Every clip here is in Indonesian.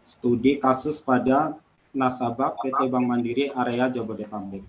studi kasus pada nasabah PT Bank Mandiri area Jabodetabek.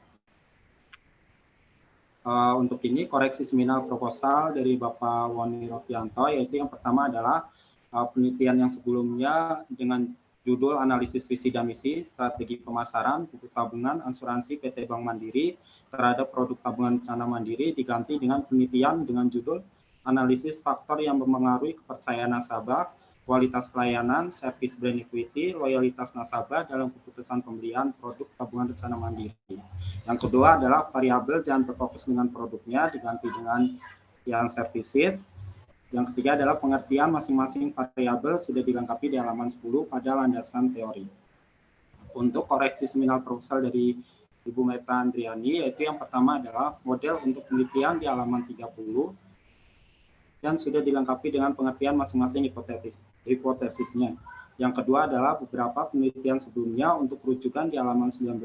Untuk ini koreksi seminar proposal dari Bapak Woni Rofianto, yaitu yang pertama adalah penelitian yang sebelumnya dengan judul analisis visi dan misi strategi pemasaran buku tabungan asuransi PT Bank Mandiri terhadap produk tabungan rencana mandiri diganti dengan penelitian dengan judul analisis faktor yang mempengaruhi kepercayaan nasabah, kualitas pelayanan, service brand equity, loyalitas nasabah dalam keputusan pembelian produk tabungan rencana mandiri. Yang kedua adalah variabel jangan berfokus dengan produknya diganti dengan yang services. Yang ketiga adalah pengertian masing-masing variabel sudah dilengkapi di halaman 10 pada landasan teori. Untuk koreksi seminar proposal dari Ibu Meta Andriani, yaitu yang pertama adalah model untuk penelitian di halaman 30 dan sudah dilengkapi dengan pengertian masing-masing hipotesisnya. Yang kedua adalah beberapa penelitian sebelumnya untuk rujukan di halaman 19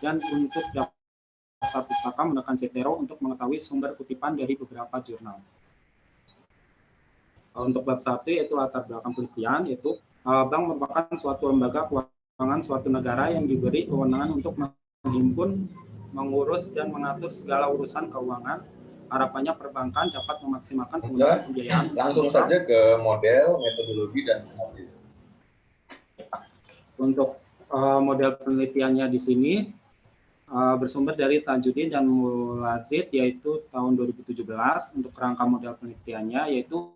dan untuk daftar pustaka menggunakan Zotero untuk mengetahui sumber kutipan dari beberapa jurnal. Untuk bab 1 yaitu latar belakang penelitian, yaitu bank merupakan suatu lembaga keuangan suatu negara yang diberi kewenangan untuk menghimpun, mengurus dan mengatur segala urusan keuangan. Harapannya perbankan dapat memaksimalkan penggunaan pembiayaan. Langsung saja ke model, metodologi dan hasil. Untuk model penelitiannya di sini bersumber dari Tajudin dan Mulazid, yaitu tahun 2017. Untuk kerangka model penelitiannya yaitu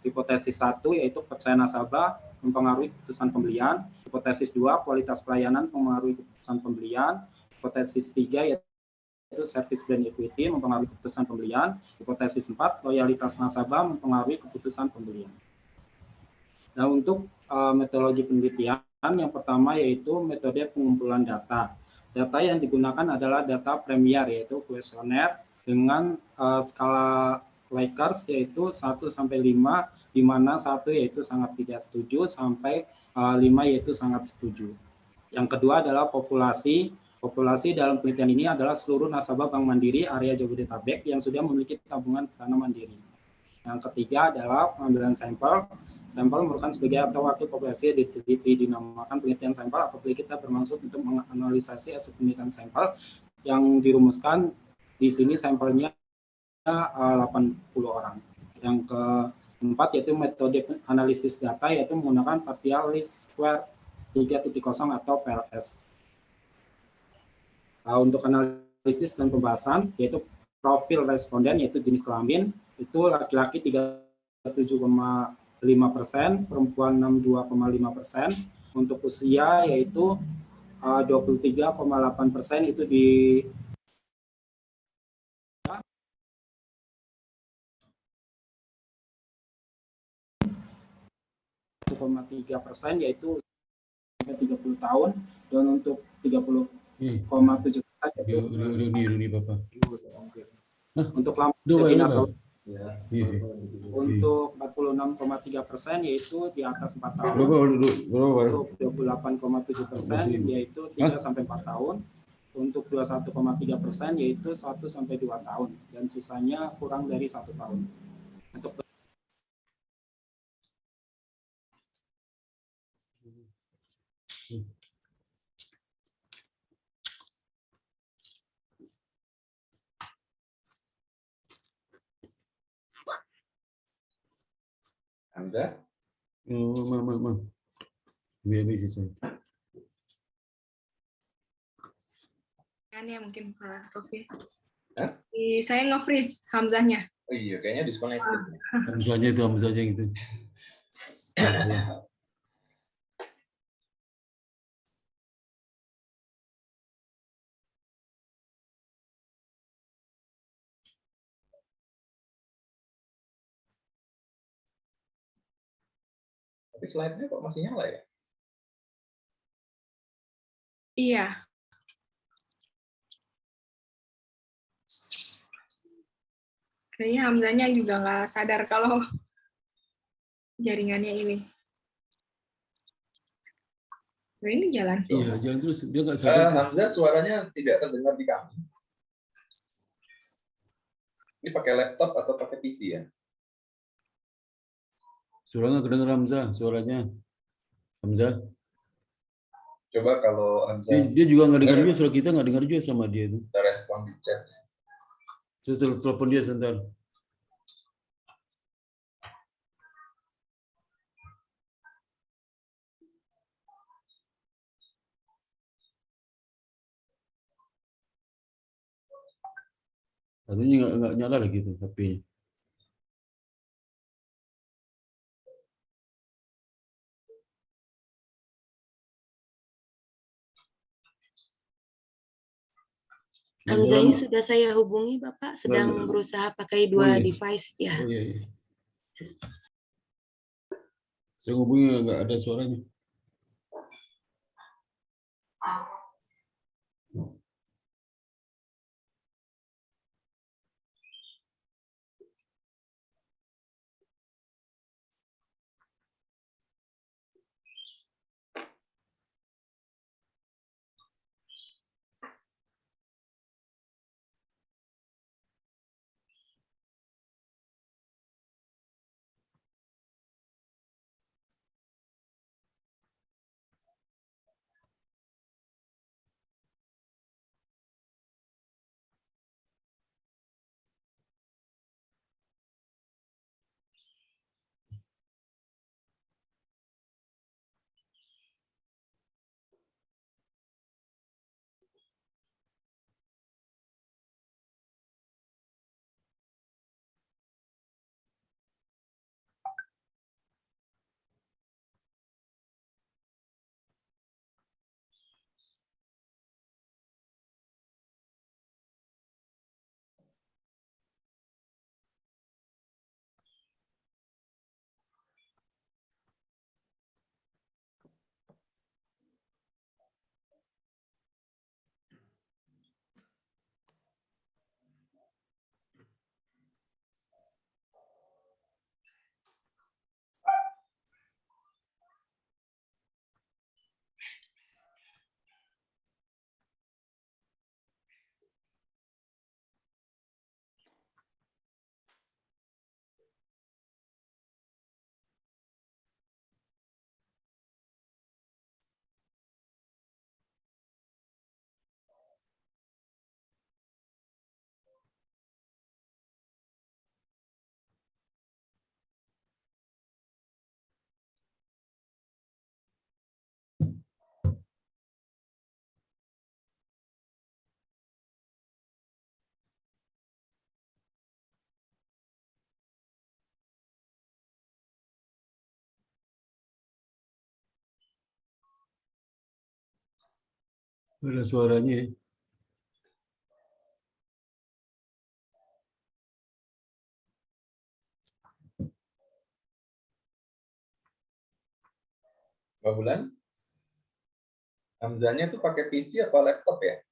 hipotesis 1 yaitu kepercayaan nasabah mempengaruhi keputusan pembelian, hipotesis 2 kualitas pelayanan mempengaruhi keputusan pembelian, hipotesis 3 yaitu service brand equity mempengaruhi keputusan pembelian, hipotesis 4 loyalitas nasabah mempengaruhi keputusan pembelian. Nah, untuk metodologi penelitian yang pertama yaitu metode pengumpulan data. Data yang digunakan adalah data Premier yaitu kuesioner dengan skala Likert yaitu 1 sampai 5, di mana 1 yaitu sangat tidak setuju sampai 5 yaitu sangat setuju. Yang kedua adalah populasi. Populasi dalam penelitian ini adalah seluruh nasabah Bank Mandiri area Jabodetabek yang sudah memiliki tabungan rencana mandiri. Yang ketiga adalah pengambilan sampel. Sampel merupakan sebagai waktu populasi yang diteliti, dinamakan penelitian sampel apabila kita bermaksud untuk menganalisasi hasil penelitian sampel yang dirumuskan di sini sampelnya 80 orang. Yang keempat yaitu metode analisis data yaitu menggunakan partial least square 3.0 atau PLS. Untuk analisis dan pembahasan yaitu profil responden yaitu jenis kelamin itu laki-laki 37,5%, perempuan 62,5%, untuk usia yaitu 23,8% itu di 1,3% yaitu sampai 30 tahun dan untuk 30,7% ini Bapak. Untuk lama jadi nasabah. Untuk 46,3% yaitu di atas 4 tahun. Untuk 28,7% yaitu 3 sampai 4 tahun. Untuk 21,3% yaitu 1 sampai 2 tahun dan sisanya kurang dari 1 tahun. Untuk Hamzah? Ya mungkin Pak Rofi. Saya nge-freeze Hamzahnya. Oh iya, kayaknya disconnected. Hamzahnya itu. Tapi slide-nya kok masih nyala ya? Iya. Kayaknya Hamzahnya juga nggak sadar kalau jaringannya ini. Nah, ini jalan. Iya, jalan terus. Dia nggak sadar. Hamzah, suaranya tidak terdengar di kami. Ini pakai laptop atau pakai PC ya? Suaranya kedengar Hamzah, suaranya. Hamzah. Coba kalau Hamzah Dia juga nggak dengar juga suara kita, nggak dengar juga sama dia itu. kita respon di chat. Terus telepon dia sebentar. Satunya nggak nyala lagi tuh HP-nya. Hamzahnya sudah saya hubungi, Bapak. Sedang berusaha pakai dua device. Ya. Oh iya, iya. Saya hubungi nggak ada suaranya. Ada suaranya ya. Mbak Bulan, Hamzahnya tuh pakai PC atau laptop ya?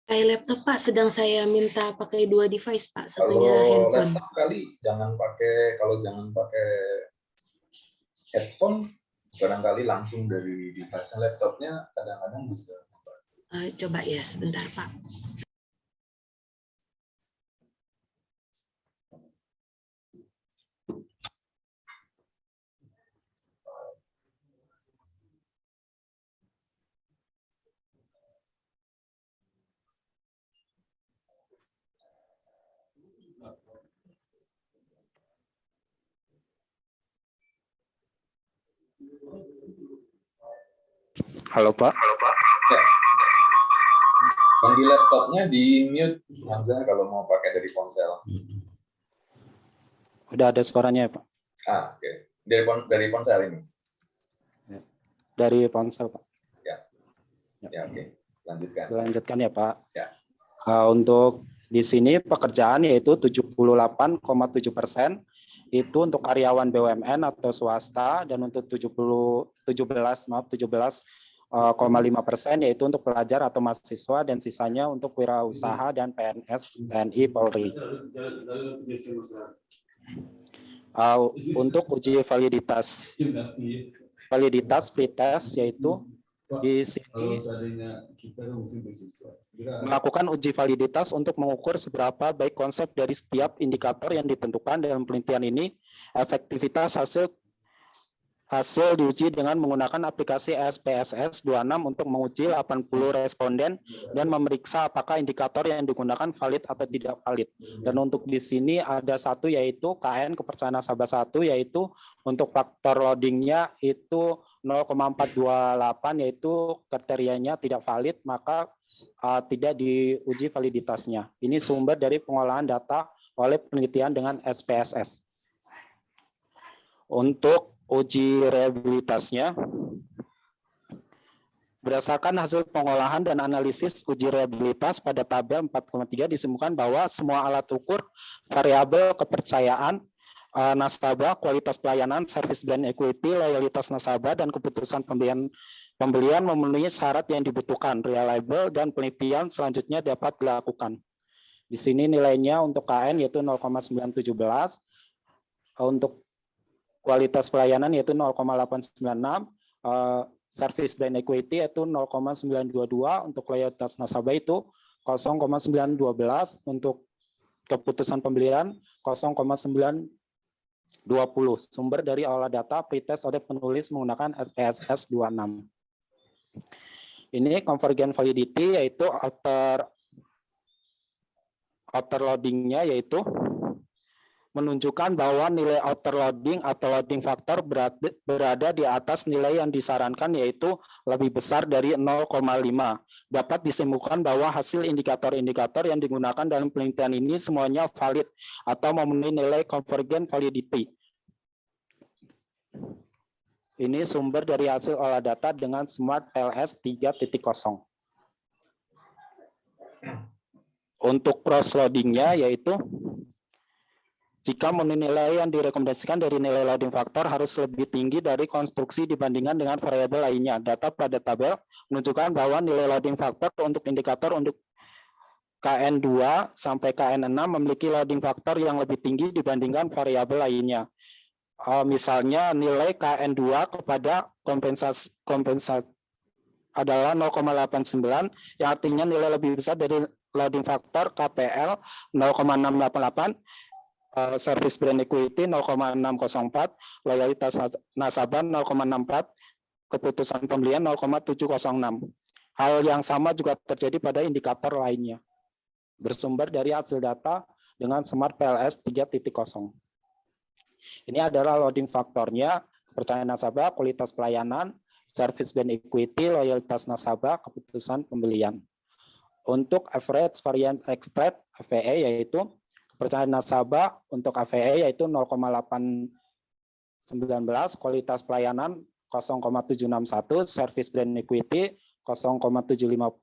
Pakai laptop, Pak. Sedang saya minta pakai dua device, Pak. Satunya Kalau handphone. laptop kali jangan pakai headphone, barangkali langsung dari device laptopnya kadang-kadang bisa. Coba ya, sebentar, Pak. Halo Pak. Ya. Dan di laptopnya di mute Hamzah kalau mau pakai dari ponsel. Udah ada suaranya ya Pak? Oke. Dari ponsel ini. Dari ponsel Pak. Ya, oke. Lanjutkan. Lanjutkan ya Pak. Ya. Untuk di sini pekerjaan yaitu 78,7% itu untuk karyawan BUMN atau swasta, dan untuk 17,5% yaitu untuk pelajar atau mahasiswa, dan sisanya untuk wirausaha dan PNS, TNI, Polri. Untuk uji validitas pretest yaitu di sini melakukan uji validitas untuk mengukur seberapa baik konsep dari setiap indikator yang ditentukan dalam penelitian ini, efektivitas hasil hasil diuji dengan menggunakan aplikasi SPSS 26 untuk menguji 80 responden dan memeriksa apakah indikator yang digunakan valid atau tidak valid. Dan untuk di sini ada satu yaitu KN kepercayaan nasabah 1 yaitu untuk faktor loadingnya itu 0,428 yaitu kriterianya tidak valid maka tidak diuji validitasnya. Ini sumber dari pengolahan data oleh penelitian dengan SPSS. Untuk uji reliabilitasnya, berdasarkan hasil pengolahan dan analisis uji reliabilitas pada tabel 4,3 ditemukan bahwa semua alat ukur variabel kepercayaan nasabah, kualitas pelayanan, service brand equity, loyalitas nasabah, dan keputusan pembelian memenuhi syarat yang dibutuhkan, reliable, dan penelitian selanjutnya dapat dilakukan. Di sini nilainya untuk KN yaitu 0,917, untuk kualitas pelayanan yaitu 0,896, service brand equity yaitu 0,922, untuk loyalitas nasabah itu 0,912, untuk keputusan pembelian 0,920. Sumber dari olah data pretest oleh penulis menggunakan SPSS 26. Ini convergent validity yaitu outer loading-nya yaitu menunjukkan bahwa nilai outer loading atau loading factor berada di atas nilai yang disarankan yaitu lebih besar dari 0,5. Dapat disimpulkan bahwa hasil indikator-indikator yang digunakan dalam penelitian ini semuanya valid atau memenuhi nilai convergent validity. Ini sumber dari hasil olah data dengan Smart PLS 3.0. Untuk cross loading-nya yaitu jika nilai yang direkomendasikan dari nilai loading factor harus lebih tinggi dari konstruksi dibandingkan dengan variabel lainnya. Data pada tabel menunjukkan bahwa nilai loading factor untuk indikator untuk KN2 sampai KN6 memiliki loading factor yang lebih tinggi dibandingkan variabel lainnya. Misalnya nilai KN2 kepada kompensasi adalah 0,89 yang artinya nilai lebih besar dari loading factor KPL 0,688, service brand equity 0,604, loyalitas nasabah 0,64, keputusan pembelian 0,706. Hal yang sama juga terjadi pada indikator lainnya. Bersumber dari hasil data dengan Smart PLS 3.0. Ini adalah loading faktornya, kepercayaan nasabah, kualitas pelayanan, service brand equity, loyalitas nasabah, keputusan pembelian. Untuk average variance extract AVE yaitu kepercayaan nasabah untuk AVE yaitu 0,819, kualitas pelayanan 0,761, service brand equity 0,750,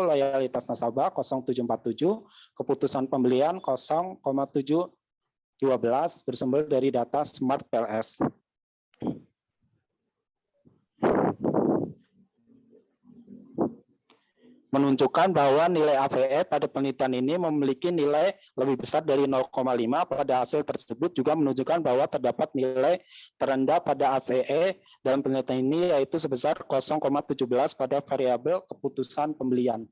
loyalitas nasabah 0,747, keputusan pembelian 0,712 bersumber dari data Smart PLS. Menunjukkan bahwa nilai AVE pada penelitian ini memiliki nilai lebih besar dari 0,5 pada hasil tersebut juga menunjukkan bahwa terdapat nilai terendah pada AVE dalam penelitian ini yaitu sebesar 0,17 pada variabel keputusan pembelian.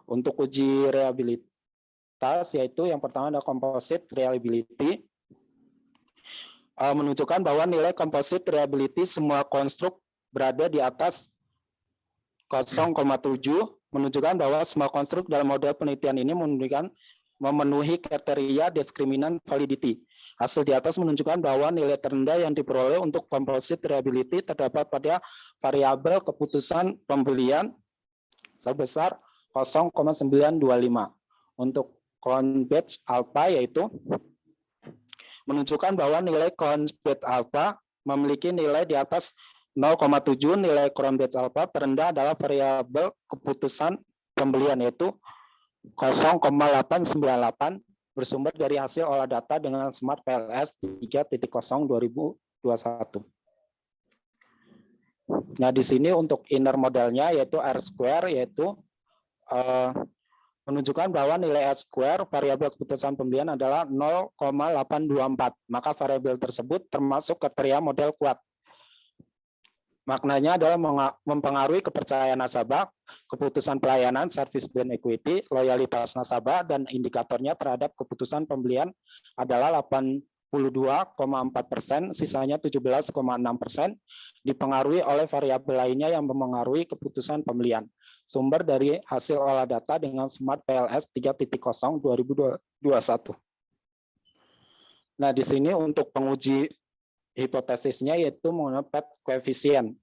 Untuk uji reliabilitas yaitu yang pertama adalah composite reliability, menunjukkan bahwa nilai composite reliability semua konstruk berada di atas 0,7, menunjukkan bahwa semua konstruk dalam model penelitian ini memenuhi kriteria discriminant validity. Hasil di atas menunjukkan bahwa nilai terendah yang diperoleh untuk composite reliability terdapat pada variabel keputusan pembelian sebesar 0,925. Untuk Cron Batch Alpha yaitu menunjukkan bahwa nilai Cron Batch Alpha memiliki nilai di atas 0,7. Nilai Cron Batch Alpha terendah adalah variabel keputusan pembelian yaitu 0,898 bersumber dari hasil olah data dengan Smart PLS 3.0 2021. Nah, di sini untuk inner modelnya yaitu R-square yaitu menunjukkan bahwa nilai R-square variabel keputusan pembelian adalah 0,824. Maka variabel tersebut termasuk kriteria model kuat. Maknanya adalah mempengaruhi kepercayaan nasabah, keputusan pelayanan, service brand equity, loyalitas nasabah, dan indikatornya terhadap keputusan pembelian adalah 80 22,4%, sisanya 17,6% dipengaruhi oleh variabel lainnya yang mempengaruhi keputusan pembelian. Sumber dari hasil olah data dengan Smart PLS 3.0 2021. Nah, di sini untuk penguji hipotesisnya yaitu menggunakan PET koefisien.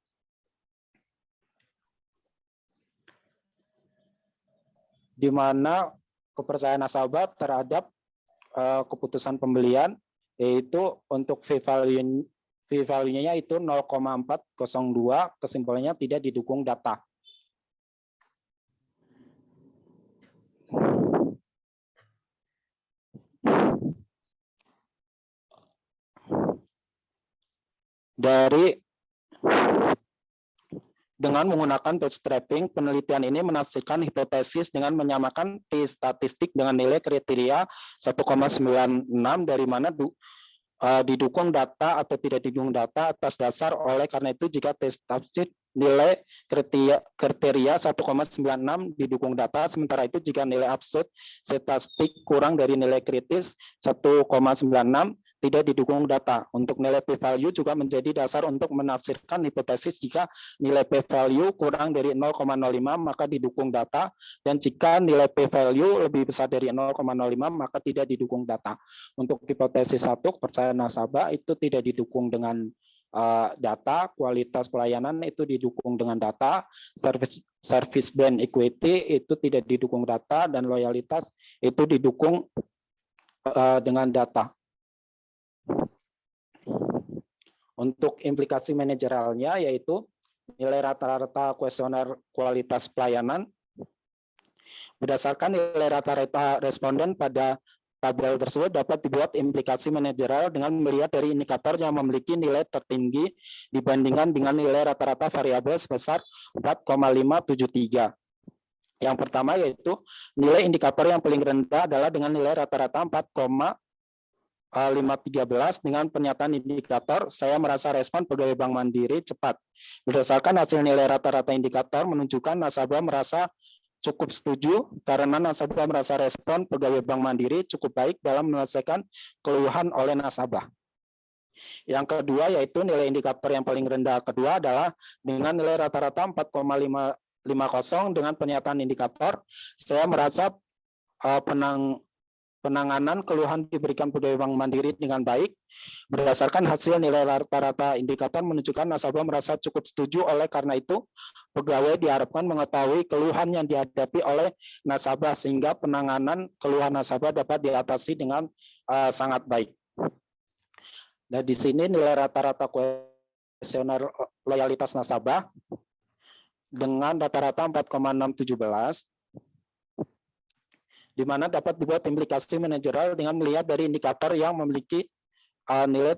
Di mana kepercayaan nasabah terhadap keputusan pembelian yaitu untuk V-value-nya itu 0,402, kesimpulannya tidak didukung data. Dengan menggunakan bootstrapping, penelitian ini menafsirkan hipotesis dengan menyamakan T-statistik dengan nilai kriteria 1,96 dari mana didukung data atau tidak didukung data atas dasar oleh karena itu jika T-statistik nilai kriteria 1,96 didukung data, sementara itu jika nilai absolut statistik kurang dari nilai kritis 1,96 tidak didukung data. Untuk nilai p-value juga menjadi dasar untuk menafsirkan hipotesis jika nilai p-value kurang dari 0,05 maka didukung data, dan jika nilai p-value lebih besar dari 0,05 maka tidak didukung data. Untuk hipotesis 1, kepercayaan nasabah itu tidak didukung dengan data, kualitas pelayanan itu didukung dengan data, service brand equity itu tidak didukung data, dan loyalitas itu didukung dengan data. Untuk implikasi manajerialnya yaitu nilai rata-rata kuesioner kualitas pelayanan. Berdasarkan nilai rata-rata responden pada tabel tersebut dapat dibuat implikasi manajerial dengan melihat dari indikator yang memiliki nilai tertinggi dibandingkan dengan nilai rata-rata variabel sebesar 4,573. Yang pertama yaitu nilai indikator yang paling rendah adalah dengan nilai rata-rata 4,513 dengan pernyataan indikator saya merasa respon pegawai Bank Mandiri cepat. Berdasarkan hasil nilai rata-rata indikator menunjukkan nasabah merasa cukup setuju karena nasabah merasa respon pegawai Bank Mandiri cukup baik dalam menyelesaikan keluhan oleh nasabah. Yang kedua yaitu nilai indikator yang paling rendah kedua adalah dengan nilai rata-rata 4,550 dengan pernyataan indikator saya merasa penanganan keluhan diberikan pegawai Bank Mandiri dengan baik. Berdasarkan hasil nilai rata-rata indikator menunjukkan nasabah merasa cukup setuju, oleh karena itu pegawai diharapkan mengetahui keluhan yang dihadapi oleh nasabah sehingga penanganan keluhan nasabah dapat diatasi dengan sangat baik. Nah, di sini nilai rata-rata kuesioner loyalitas nasabah dengan rata-rata 4,617 di mana dapat dibuat implikasi manajerial dengan melihat dari indikator yang memiliki nilai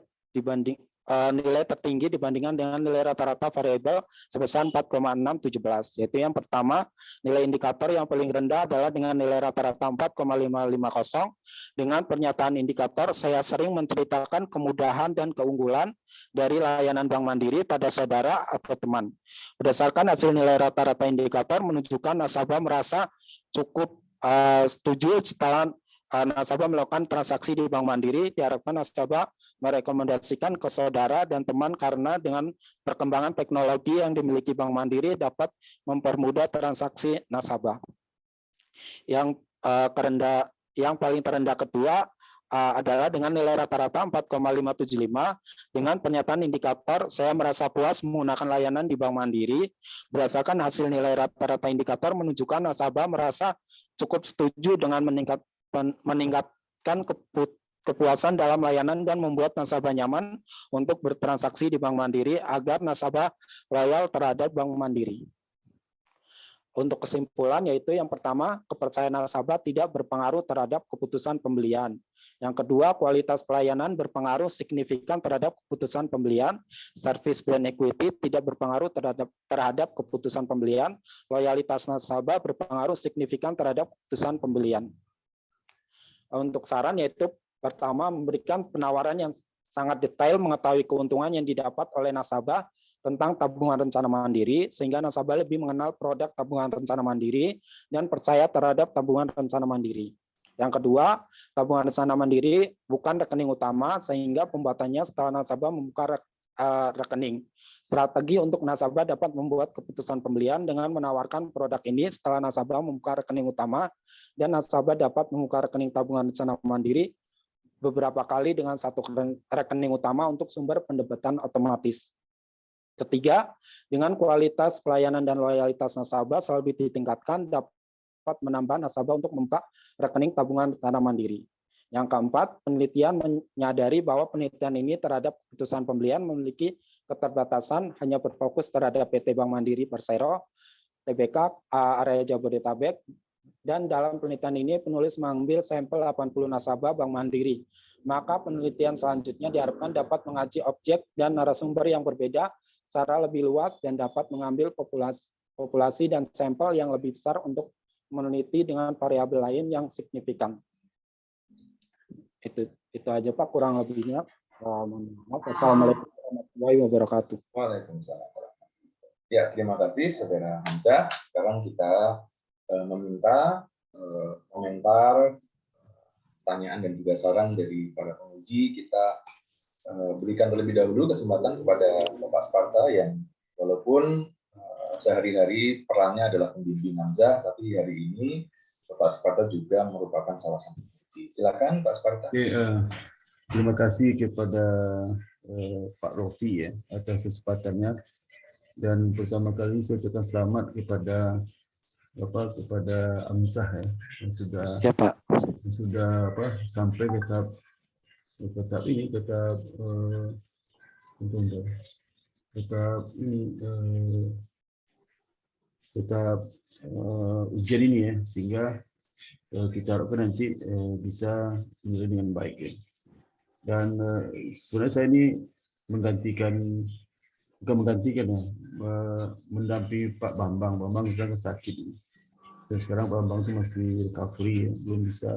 tertinggi dibandingkan dengan nilai rata-rata variabel sebesar 4,617. Yaitu yang pertama, nilai indikator yang paling rendah adalah dengan nilai rata-rata 4,550 dengan pernyataan indikator saya sering menceritakan kemudahan dan keunggulan dari layanan Bank Mandiri pada saudara atau teman. Berdasarkan hasil nilai rata-rata indikator menunjukkan nasabah merasa cukup setuju setelah nasabah melakukan transaksi di Bank Mandiri. Diharapkan nasabah merekomendasikan ke saudara dan teman karena dengan perkembangan teknologi yang dimiliki Bank Mandiri dapat mempermudah transaksi nasabah. Yang paling terendah kedua adalah dengan nilai rata-rata 4,575 dengan pernyataan indikator saya merasa puas menggunakan layanan di Bank Mandiri. Berdasarkan hasil nilai rata-rata indikator menunjukkan nasabah merasa cukup setuju dengan meningkatkan kepuasan dalam layanan dan membuat nasabah nyaman untuk bertransaksi di Bank Mandiri agar nasabah loyal terhadap Bank Mandiri. Untuk kesimpulan yaitu yang pertama, kepercayaan nasabah tidak berpengaruh terhadap keputusan pembelian. Yang kedua, kualitas pelayanan berpengaruh signifikan terhadap keputusan pembelian. Service brand equity tidak berpengaruh terhadap keputusan pembelian. Loyalitas nasabah berpengaruh signifikan terhadap keputusan pembelian. Untuk saran yaitu pertama, memberikan penawaran yang sangat detail mengetahui keuntungan yang didapat oleh nasabah tentang tabungan rencana mandiri sehingga nasabah lebih mengenal produk tabungan rencana mandiri dan percaya terhadap tabungan rencana mandiri. Yang kedua, tabungan rencana mandiri bukan rekening utama sehingga pembuatannya setelah nasabah membuka rekening. Strategi untuk nasabah dapat membuat keputusan pembelian dengan menawarkan produk ini setelah nasabah membuka rekening utama dan nasabah dapat membuka rekening tabungan rencana mandiri beberapa kali dengan satu rekening utama untuk sumber pendapatan otomatis. Ketiga, dengan kualitas pelayanan dan loyalitas nasabah selalu ditingkatkan dapat menambah nasabah untuk membuka rekening tabungan rencana mandiri. Yang keempat, penelitian menyadari bahwa penelitian ini terhadap keputusan pembelian memiliki keterbatasan hanya berfokus terhadap PT Bank Mandiri Persero, TBK, area Jabodetabek, dan dalam penelitian ini penulis mengambil sampel 80 nasabah Bank Mandiri. Maka penelitian selanjutnya diharapkan dapat mengaji objek dan narasumber yang berbeda secara lebih luas dan dapat mengambil populasi dan sampel yang lebih besar untuk meneliti dengan variabel lain yang signifikan. Itu aja Pak, kurang lebihnya. Assalamualaikum warahmatullahi wabarakatuh. Waalaikumsalam. Ya, terima kasih Saudara Hamzah. Sekarang kita meminta komentar, pertanyaan dan juga saran dari para penguji. Kita berikan terlebih dahulu kesempatan kepada Bapak Sparta yang walaupun sehari-hari perannya adalah pembimbing Hamzah, tapi hari ini Bapak Sparta juga merupakan salah satu penguji. Silakan Pak Sparta. Terima kasih kepada Pak Rofi ya atas kesempatannya, dan pertama kali saya ucapkan selamat kepada Hamzah ya yang sudah sampai ke tahap ujian ini ya, sehingga kita harapkan nanti bisa menilai dengan baik ya. Dan sebenarnya saya ini mendampingi Pak Bambang. Bambang sudah sakit dan sekarang Pak Bambang itu masih recovery ya, belum bisa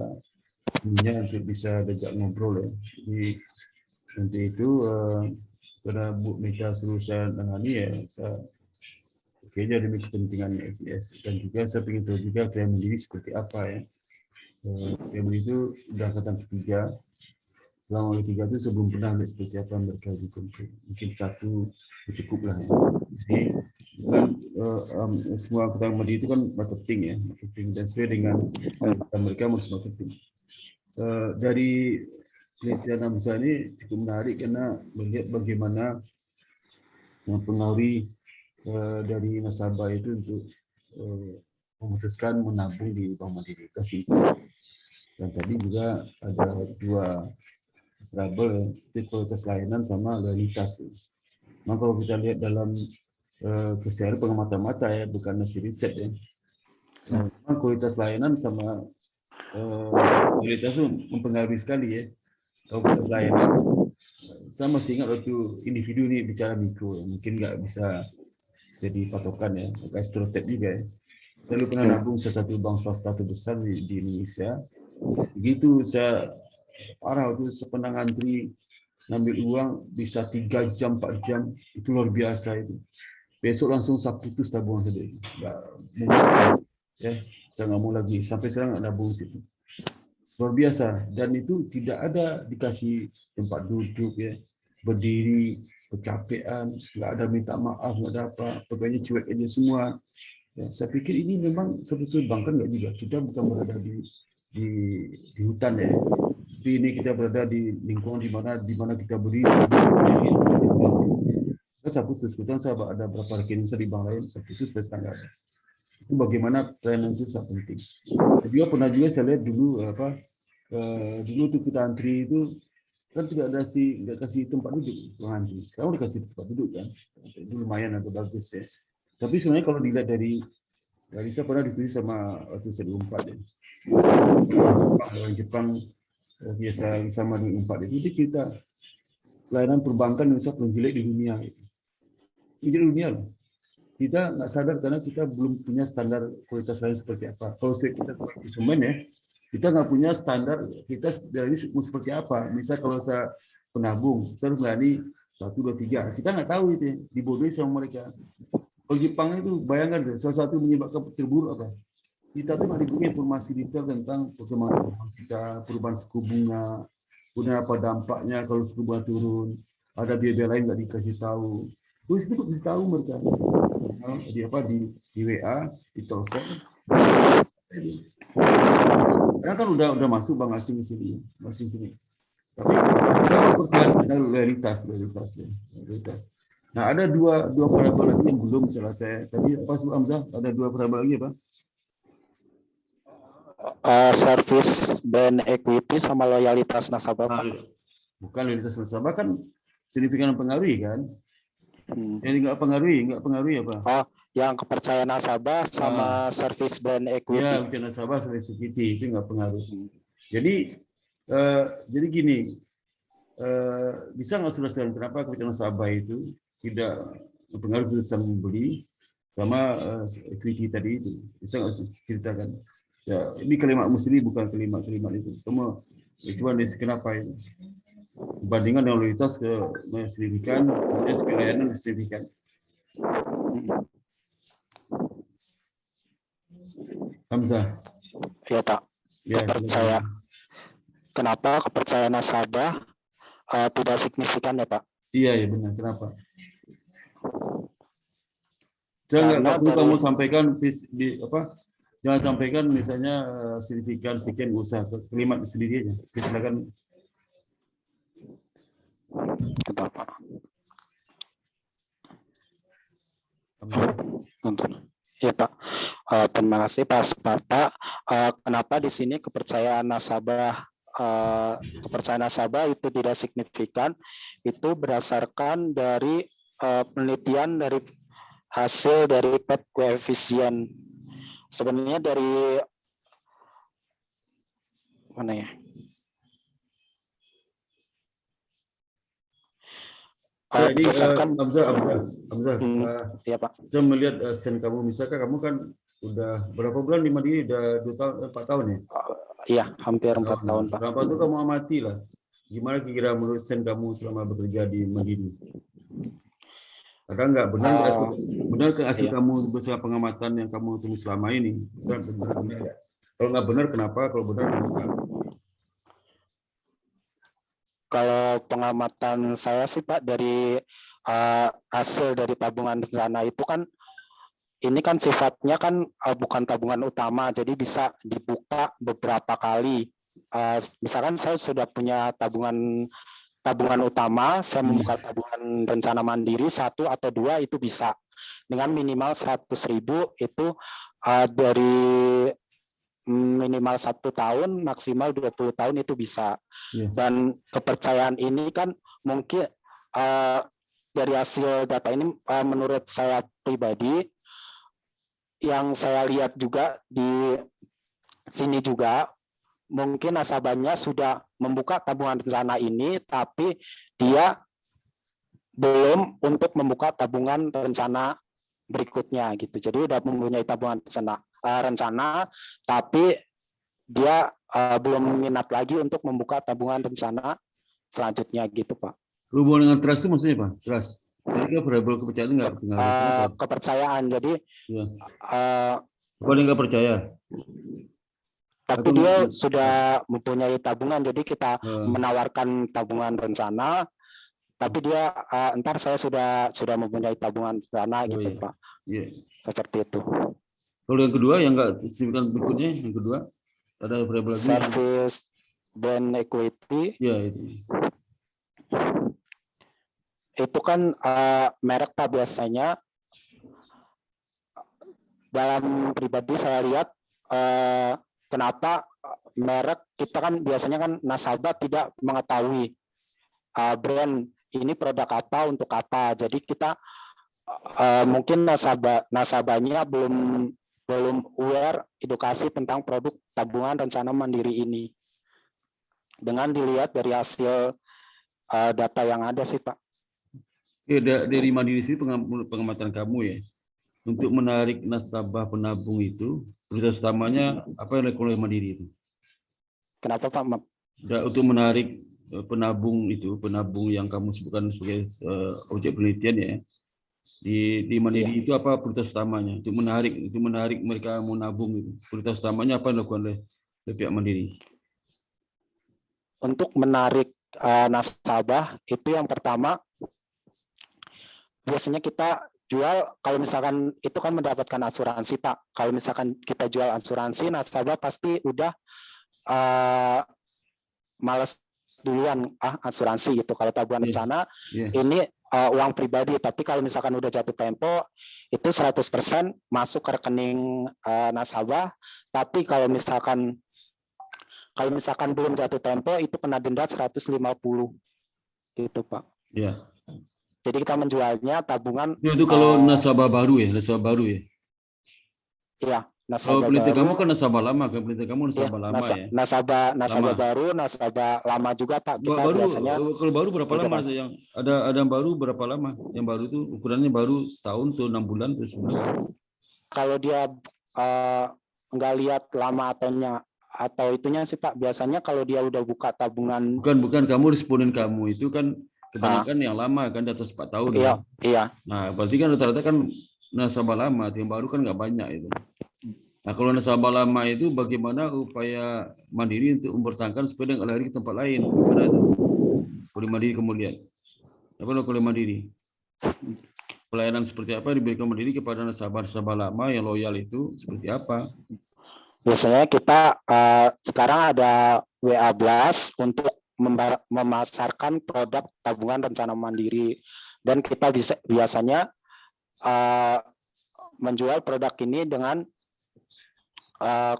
untuk bisa diajak ngobrol ya. Jadi nanti itu karena Bu Mita suruh saya tangani ya, saya jadi demi kepentingan FIS, dan juga saya ingin tahu juga Kream Mandiri seperti apa ya. Kream Mandiri itu sudah angkatan ketiga. Selama ketiga itu sebelum pernah lihat seperti apa mereka di kumpul. Mungkin satu cukup lah ya. Jadi kan semua angkatan Mandiri itu kan marketing ya, marketing, dan sesuai dengan mereka harus marketing. Dari penelitian Hamzah ini cukup menarik karena melihat bagaimana mempengaruhi dari nasabah itu untuk memutuskan menabung di Bank Mandiri Kasih. Dan tadi juga ada dua variabel, kualitas layanan sama loyalitas. Nah, kalau kita lihat dalam keseharian pengamatan mata ya, bukan hasil riset ya. Kualitas layanan sama loyalitas itu mempengaruhi sekali ya. Kalau kualitas layanan, saya masih ingat waktu individu ini bicara mikro, ya. Mungkin nggak bisa jadi patokan ya, agak stereotip juga ya. Saya dulu pernah nabung salah satu bank swasta terbesar di Indonesia. Begitu saya parah waktu sepernah ngantri ngambil uang bisa 3 jam 4 jam, itu luar biasa itu. Besok langsung saya putus tabungan saya. Ya, saya nggak mau lagi. Sampai sekarang nggak nabung situ. Luar biasa, dan itu tidak ada dikasih tempat duduk ya, berdiri, kecapean, nggak ada minta maaf, nggak ada apa, pokoknya cuek aja semua. Ya, saya pikir ini memang sesuatu bank kan nggak juga, kita bukan berada di hutan ya, tapi ini kita berada di lingkungan di mana kita berdiri. Saya putus, kebetulan saya ada beberapa rekening saya di bank lain, saya putus sampai sekarang nggak ada. Itu bagaimana training itu sangat penting. Juga pernah juga saya lihat dulu dulu tuh kita antri itu kan tidak kasih tempat duduk antri. Sekarang udah kasih tempat duduk kan, itu lumayan atau bagus ya. Tapi sebenarnya kalau dilihat dari saya pernah ditulis sama waktu saya di Unpad ya. Orang Jepang biasa sama di Unpad itu dia cerita layanan perbankan Indonesia paling jelek di dunia. Ini jelek dunia loh. Kita nggak sadar karena kita belum punya standar kualitas lain seperti apa. Kalau kita sebagai konsumen ya, kita nggak punya standar kita dari seperti apa. Misal kalau saya penabung, saya harus melayani 1, 2, 3. Kita nggak tahu itu, dibodohi sama mereka. Kalau Jepang itu bayangkan, salah satu menyebabkan terburuk apa? kita tuh nggak diberi informasi detail tentang bagaimana kita perubahan suku bunga, kemudian apa dampaknya kalau suku bunga turun, ada biaya lain nggak dikasih tahu. Terus itu dikasih tahu mereka di apa di WA, di telepon. Karena kan udah masuk Bang Asing sini, masing sini. Tapi percaya realitas. Nah, ada dua variabel lagi yang belum selesai. Tadi apa sih Hamzah? Ada dua variabel lagi apa? Service dan equity sama loyalitas nasabah, Pak. Bukan loyalitas nasabah kan signifikan mempengaruhi kan? Yang nggak pengaruhi apa? Oh, yang kepercayaan nasabah sama service brand equity. Ya, kepercayaan nasabah sama equity itu nggak pengaruh. Jadi gini, bisa nggak sudah jelaskan kenapa kepercayaan nasabah itu tidak mempengaruhi keputusan membeli sama equity tadi itu? Bisa nggak ceritakan? Ya, ini kalimat musli bukan kalimat itu. Cuma kenapa itu? Bandingkan dengan loyalitas ke signifikan, pelayanan signifikan. Hamzah. Ya Pak. Ya, kenapa kepercayaan nasabah tidak signifikan ya Pak? Iya ya benar. Kenapa? Jangan kamu sampaikan di apa? Jangan sampaikan misalnya signifikan sekian usaha kalimat sendiri aja. Silakan. Betul, Pak. Ya Pak, terima kasih Pak. Kenapa di sini kepercayaan nasabah itu tidak signifikan? Itu berdasarkan dari penelitian dari hasil dari PET koefisien. Sebenarnya dari mana ya? Jadi Hamzah, ya Pak. Saya melihat sen kamu, misalkan kamu kan udah berapa bulan di Mandiri? Udah 4 tahun ya? Iya, hampir 4 tahun Pak. Berapa itu kamu amati lah? Gimana kira menurut sen kamu selama bekerja di Mandiri? Ada nggak benar ke hasil kamu bersama pengamatan yang kamu tunggu selama ini? Kalau nggak benar kenapa? Kalau benar kenapa? Kalau pengamatan saya sih Pak dari hasil dari tabungan rencana itu kan ini kan sifatnya kan bukan tabungan utama, jadi bisa dibuka beberapa kali. Misalkan saya sudah punya tabungan utama, saya membuka tabungan rencana mandiri 1 atau 2 itu bisa dengan minimal 100.000 itu dari minimal 1 tahun, maksimal 20 tahun itu bisa. Dan kepercayaan ini kan mungkin dari hasil data ini menurut saya pribadi, yang saya lihat juga di sini juga, mungkin nasabahnya sudah membuka tabungan rencana ini, tapi dia belum untuk membuka tabungan rencana berikutnya gitu. Jadi udah mempunyai tabungan rencana, tapi dia belum minat lagi untuk membuka tabungan rencana selanjutnya gitu Pak. Hubungan dengan trust itu maksudnya Pak? Trust. Jadi variabel kepercayaan nggak pengaruh? Kepercayaan, jadi bukan nggak percaya. Tapi dia sudah mempunyai tabungan, jadi kita menawarkan tabungan rencana, tapi dia entar saya sudah mempunyai tabungan rencana gitu Pak. Seperti itu. Kalau yang kedua yang nggak signifikan berikutnya, yang kedua ada variabel lagi. Service dan equity. Ya itu. Itu kan merek Pak biasanya. Dalam pribadi saya lihat kenapa merek kita kan biasanya kan nasabah tidak mengetahui brand ini produk apa untuk apa. Jadi kita mungkin nasabahnya belum aware edukasi tentang produk tabungan rencana mandiri ini. Dengan dilihat dari hasil data yang ada sih Pak. Dari Mandiri sini pengamatan kamu ya, untuk menarik nasabah penabung itu prioritas utamanya apa yang dilakukan oleh Mandiri itu? Kenapa Pak? Untuk menarik penabung yang kamu sebutkan sebagai objek penelitian ya, Di Mandiri itu apa prioritas utamanya untuk menarik mereka mau nabung itu. Prioritas utamanya apa yang dilakukan oleh pihak Mandiri? Untuk menarik nasabah itu yang pertama biasanya kita jual, kalau misalkan itu kan mendapatkan asuransi Pak. Kalau misalkan kita jual asuransi, nasabah pasti udah males duluan asuransi gitu. Kalau tabungan rencana ini uang pribadi, tapi kalau misalkan udah jatuh tempo itu 100% masuk ke rekening nasabah. Tapi kalau misalkan belum jatuh tempo itu kena denda 150 gitu Pak. Ya. Jadi kita menjualnya tabungan. Itu kalau nasabah baru ya, Iya, nasabah penelitian baru. kamu kan nasabah lama, kan penelitian kamu nasabah lama ya. Nasabah baru, nasabah lama juga Pak. Kita Baru, biasanya kalau baru berapa lama yang ada yang baru berapa lama? Yang baru itu ukurannya baru setahun tuh 6 bulan tuh sebenarnya. Kalau dia nggak lihat lama atau itunya sih Pak, biasanya kalau dia udah buka tabungan. Bukan kamu responden kamu itu kan kebanyakan yang lama kan di atas 4 tahun. Iya, kan? iya. Nah, berarti kan rata-rata kan nasabah lama, yang baru kan nggak banyak itu. Nah, kalau nasabah lama itu bagaimana upaya Mandiri untuk mempertahankan supaya nggak lari ke tempat lain? Gimana itu? Oleh Mandiri kemudian. Apa oleh Mandiri? Pelayanan seperti apa yang diberikan Mandiri kepada nasabah-nasabah lama yang loyal itu seperti apa? Biasanya kita sekarang ada WA Blast untuk memasarkan produk tabungan rencana mandiri, dan kita biasanya menjual produk ini dengan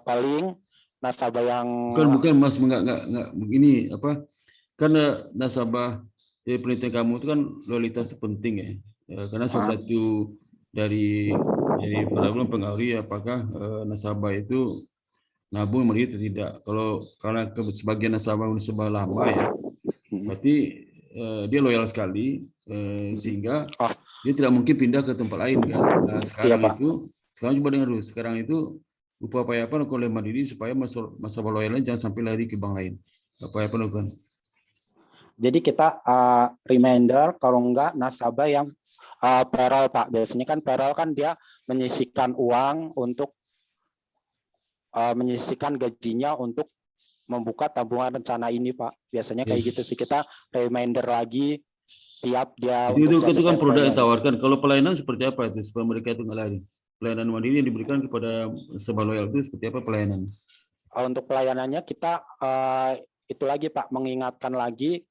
calling nasabah yang bukan Mas, enggak begini apa, karena nasabah penelitian kamu itu kan loyalitas itu penting ya, karena salah satu dari variabel mempengaruhi apakah nasabah itu nabung Mandiri atau tidak. Karena sebagian nasabah lama ya, berarti dia loyal sekali sehingga dia tidak mungkin pindah ke tempat lain kan. Nah, sekarang coba dengar dulu. Sekarang itu upaya apa oleh Mandiri supaya nasabah loyalnya jangan sampai lari ke bank lain. Upaya apa lakukan? Jadi kita reminder kalau enggak nasabah yang payroll Pak. Biasanya kan payroll kan dia menyisihkan uang untuk menyisihkan gajinya untuk membuka tabungan rencana ini Pak. Biasanya kayak gitu sih, kita reminder lagi tiap dia. Itu kan produk yang ditawarkan. Kalau pelayanan seperti apa itu supaya mereka itu nggak lari? Pelayanan Mandiri yang diberikan kepada nasabah loyal itu seperti apa pelayanan? Untuk pelayanannya kita itu lagi Pak, mengingatkan lagi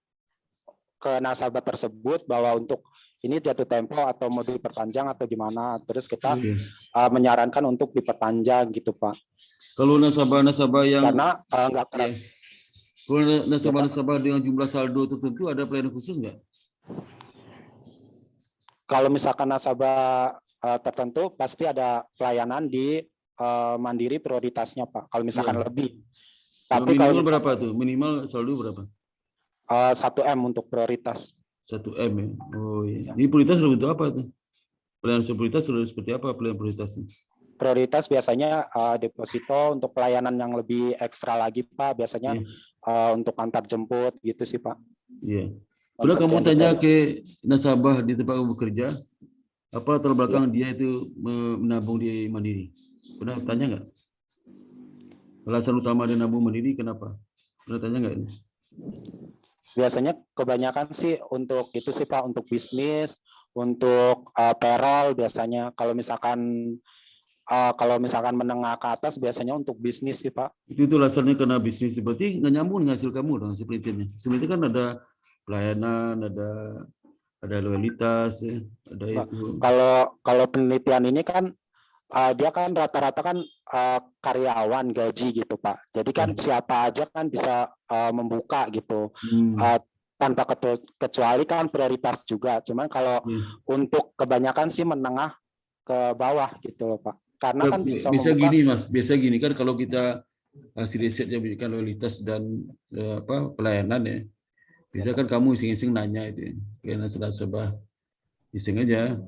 ke nasabah tersebut bahwa untuk ini jatuh tempo atau mau diperpanjang atau gimana. Terus kita menyarankan untuk diperpanjang gitu Pak. Kalau nasabah-nasabah yang karena nggak keras. Kalau nasabah-nasabah dengan jumlah saldo tertentu ada pelayanan khusus nggak? Kalau misalkan nasabah tertentu pasti ada pelayanan di Mandiri prioritasnya Pak. Kalau misalkan lebih. Tapi minimal kalau berapa tuh? Minimal saldo berapa? 1M untuk prioritas. 1M ya. Oh iya. Ini prioritas bentuk apa tuh? Pelayanan prioritas seperti apa pelayanan prioritasnya? Prioritas biasanya deposito, untuk pelayanan yang lebih ekstra lagi Pak, biasanya untuk antar jemput gitu sih Pak. Iya. Sudah kamu tanya ke nasabah di tempat kamu bekerja, apa latar belakang dia itu menabung di Mandiri? Pernah tanya nggak? Alasan utama dia nabung Mandiri kenapa? Pernah tanya nggak ini? Biasanya kebanyakan sih untuk itu sih Pak, untuk bisnis, untuk payroll biasanya. Kalau misalkan menengah ke atas biasanya untuk bisnis sih Pak. Itu alasannya karena bisnis, berarti nggak nyambung dengan hasil kamu dong sepertinya. Sebenarnya kan ada pelayanan, ada loyalitas, ada itu. Kalau penelitian ini kan dia kan rata-rata kan karyawan gaji gitu Pak. Jadi kan siapa aja kan bisa membuka gitu. Tanpa kecuali kan prioritas juga. Cuman kalau untuk kebanyakan sih menengah ke bawah gitu loh Pak. Karena kan bisa gini Mas, biasa gini kan kalau kita hasil riset yang memberikan loyalitas dan pelayanan ya. Bisa kan kamu iseng-iseng nanya itu, karena nasabah iseng aja,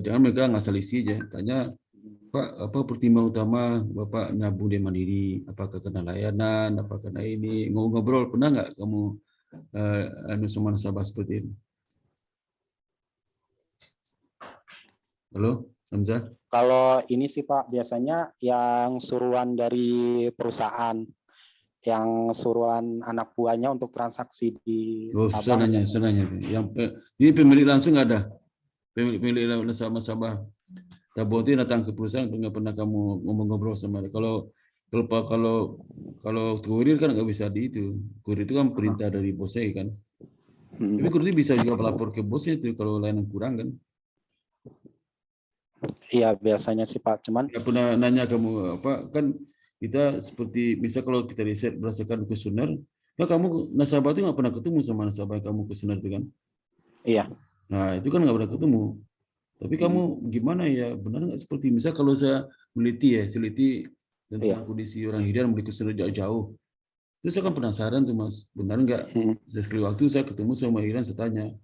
jangan mereka ngasal isi aja. Tanya, Pak, apa pertimbangan utama Bapak nabung di Mandiri? Apakah karena layanan, apa karena ini? Ngobrol, pernah nggak kamu sama nasabah seperti ini? Halo, Hamzah? Kalau ini sih Pak, biasanya yang suruhan dari perusahaan, yang suruhan anak buahnya untuk transaksi di Oh, Sabang. susah nanya. Ini pemilik langsung nggak ada? Pemilik nasabah tabung itu datang ke perusahaan, nggak pernah kamu ngobrol sama dia. Kalau kurir kan nggak bisa di itu. Kurir itu kan perintah dari bosnya kan. Tapi kurir bisa juga melapor ke bosnya itu kalau layanan kurang kan. Iya, biasanya sih Pak. Cuman Nggak pernah nanya kamu apa kan, kita seperti misal kalau kita riset berdasarkan kuesioner, nah kamu nasabah itu nggak pernah ketemu sama nasabah yang kamu kuesioner itu kan. iya. Nah itu kan nggak pernah ketemu. Tapi kamu gimana ya, benar nggak seperti misal kalau saya teliti tentang kondisi orang Hirian beli kuesioner jauh-jauh. Terus saya kan penasaran tuh Mas, benar nggak? Sekali waktu saya ketemu sama Hirian, saya tanya,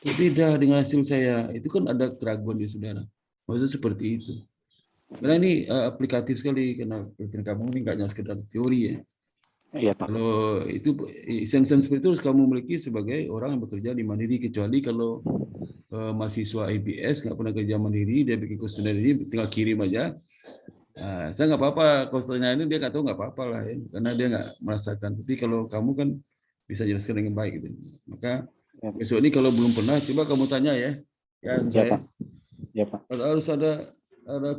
beda dengan hasil saya. Itu kan ada keraguan di saudara. Maksudnya seperti itu. Karena ini aplikatif sekali, karena kamu ini nggak hanya sekedar teori ya. Iya Pak. Kalau itu sen-sen seperti itu harus kamu miliki sebagai orang yang bekerja di Mandiri, kecuali kalau mahasiswa IBS nggak pernah kerja mandiri, dia bikin kuesioner ini tinggal kirim aja. Nah, saya nggak apa-apa, kalau setelahnya ini dia nggak tahu nggak apa-apa lah ya, karena dia nggak merasakan. Tapi kalau kamu kan bisa jelaskan dengan baik gitu. Maka besok ini kalau belum pernah, coba kamu tanya ya. Iya Pak. Iya Pak. Harus ada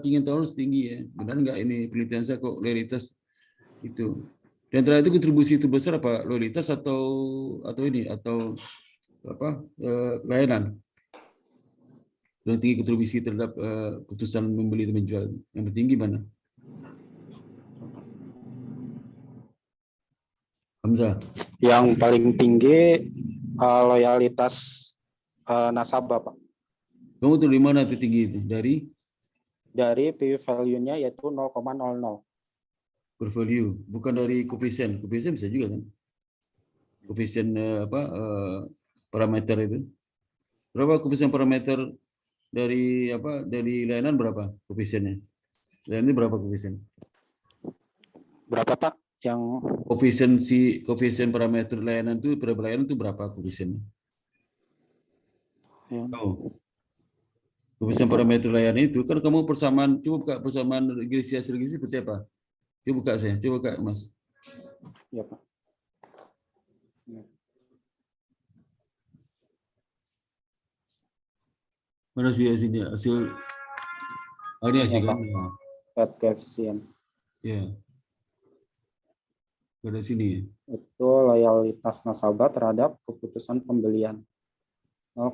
keinginan tahu setinggi ya. Benar nggak ini penelitian saya kok loyalitas itu. Dan terakhir itu kontribusi itu besar apa loyalitas atau apa layanan? Yang tinggi kontribusi terhadap keputusan membeli dan menjual. Yang tertinggi mana? Hamzah. Yang paling tinggi loyalitas nasabah Pak. Kamu tuh di mana itu tinggi itu? Dari PV value-nya yaitu 0,00. Per value, bukan dari koefisien. Koefisien bisa juga kan? Koefisien parameter itu. Berapa koefisien parameter dari layanan berapa koefisiennya? Layanan ini berapa koefisien? Berapa Pak? Yang Koefisien parameter layanan itu berapa koefisiennya? Oh. Koefisien parameter layanan itu kan kamu persamaan, coba buka persamaan regresi hasil regresi seperti apa? Coba buka Mas. Ya Pak. Mana sih hasilnya? Ini hasil kan? Pad coefficient. Ya. Pada sini. Itu loyalitas nasabah terhadap keputusan pembelian 0,00.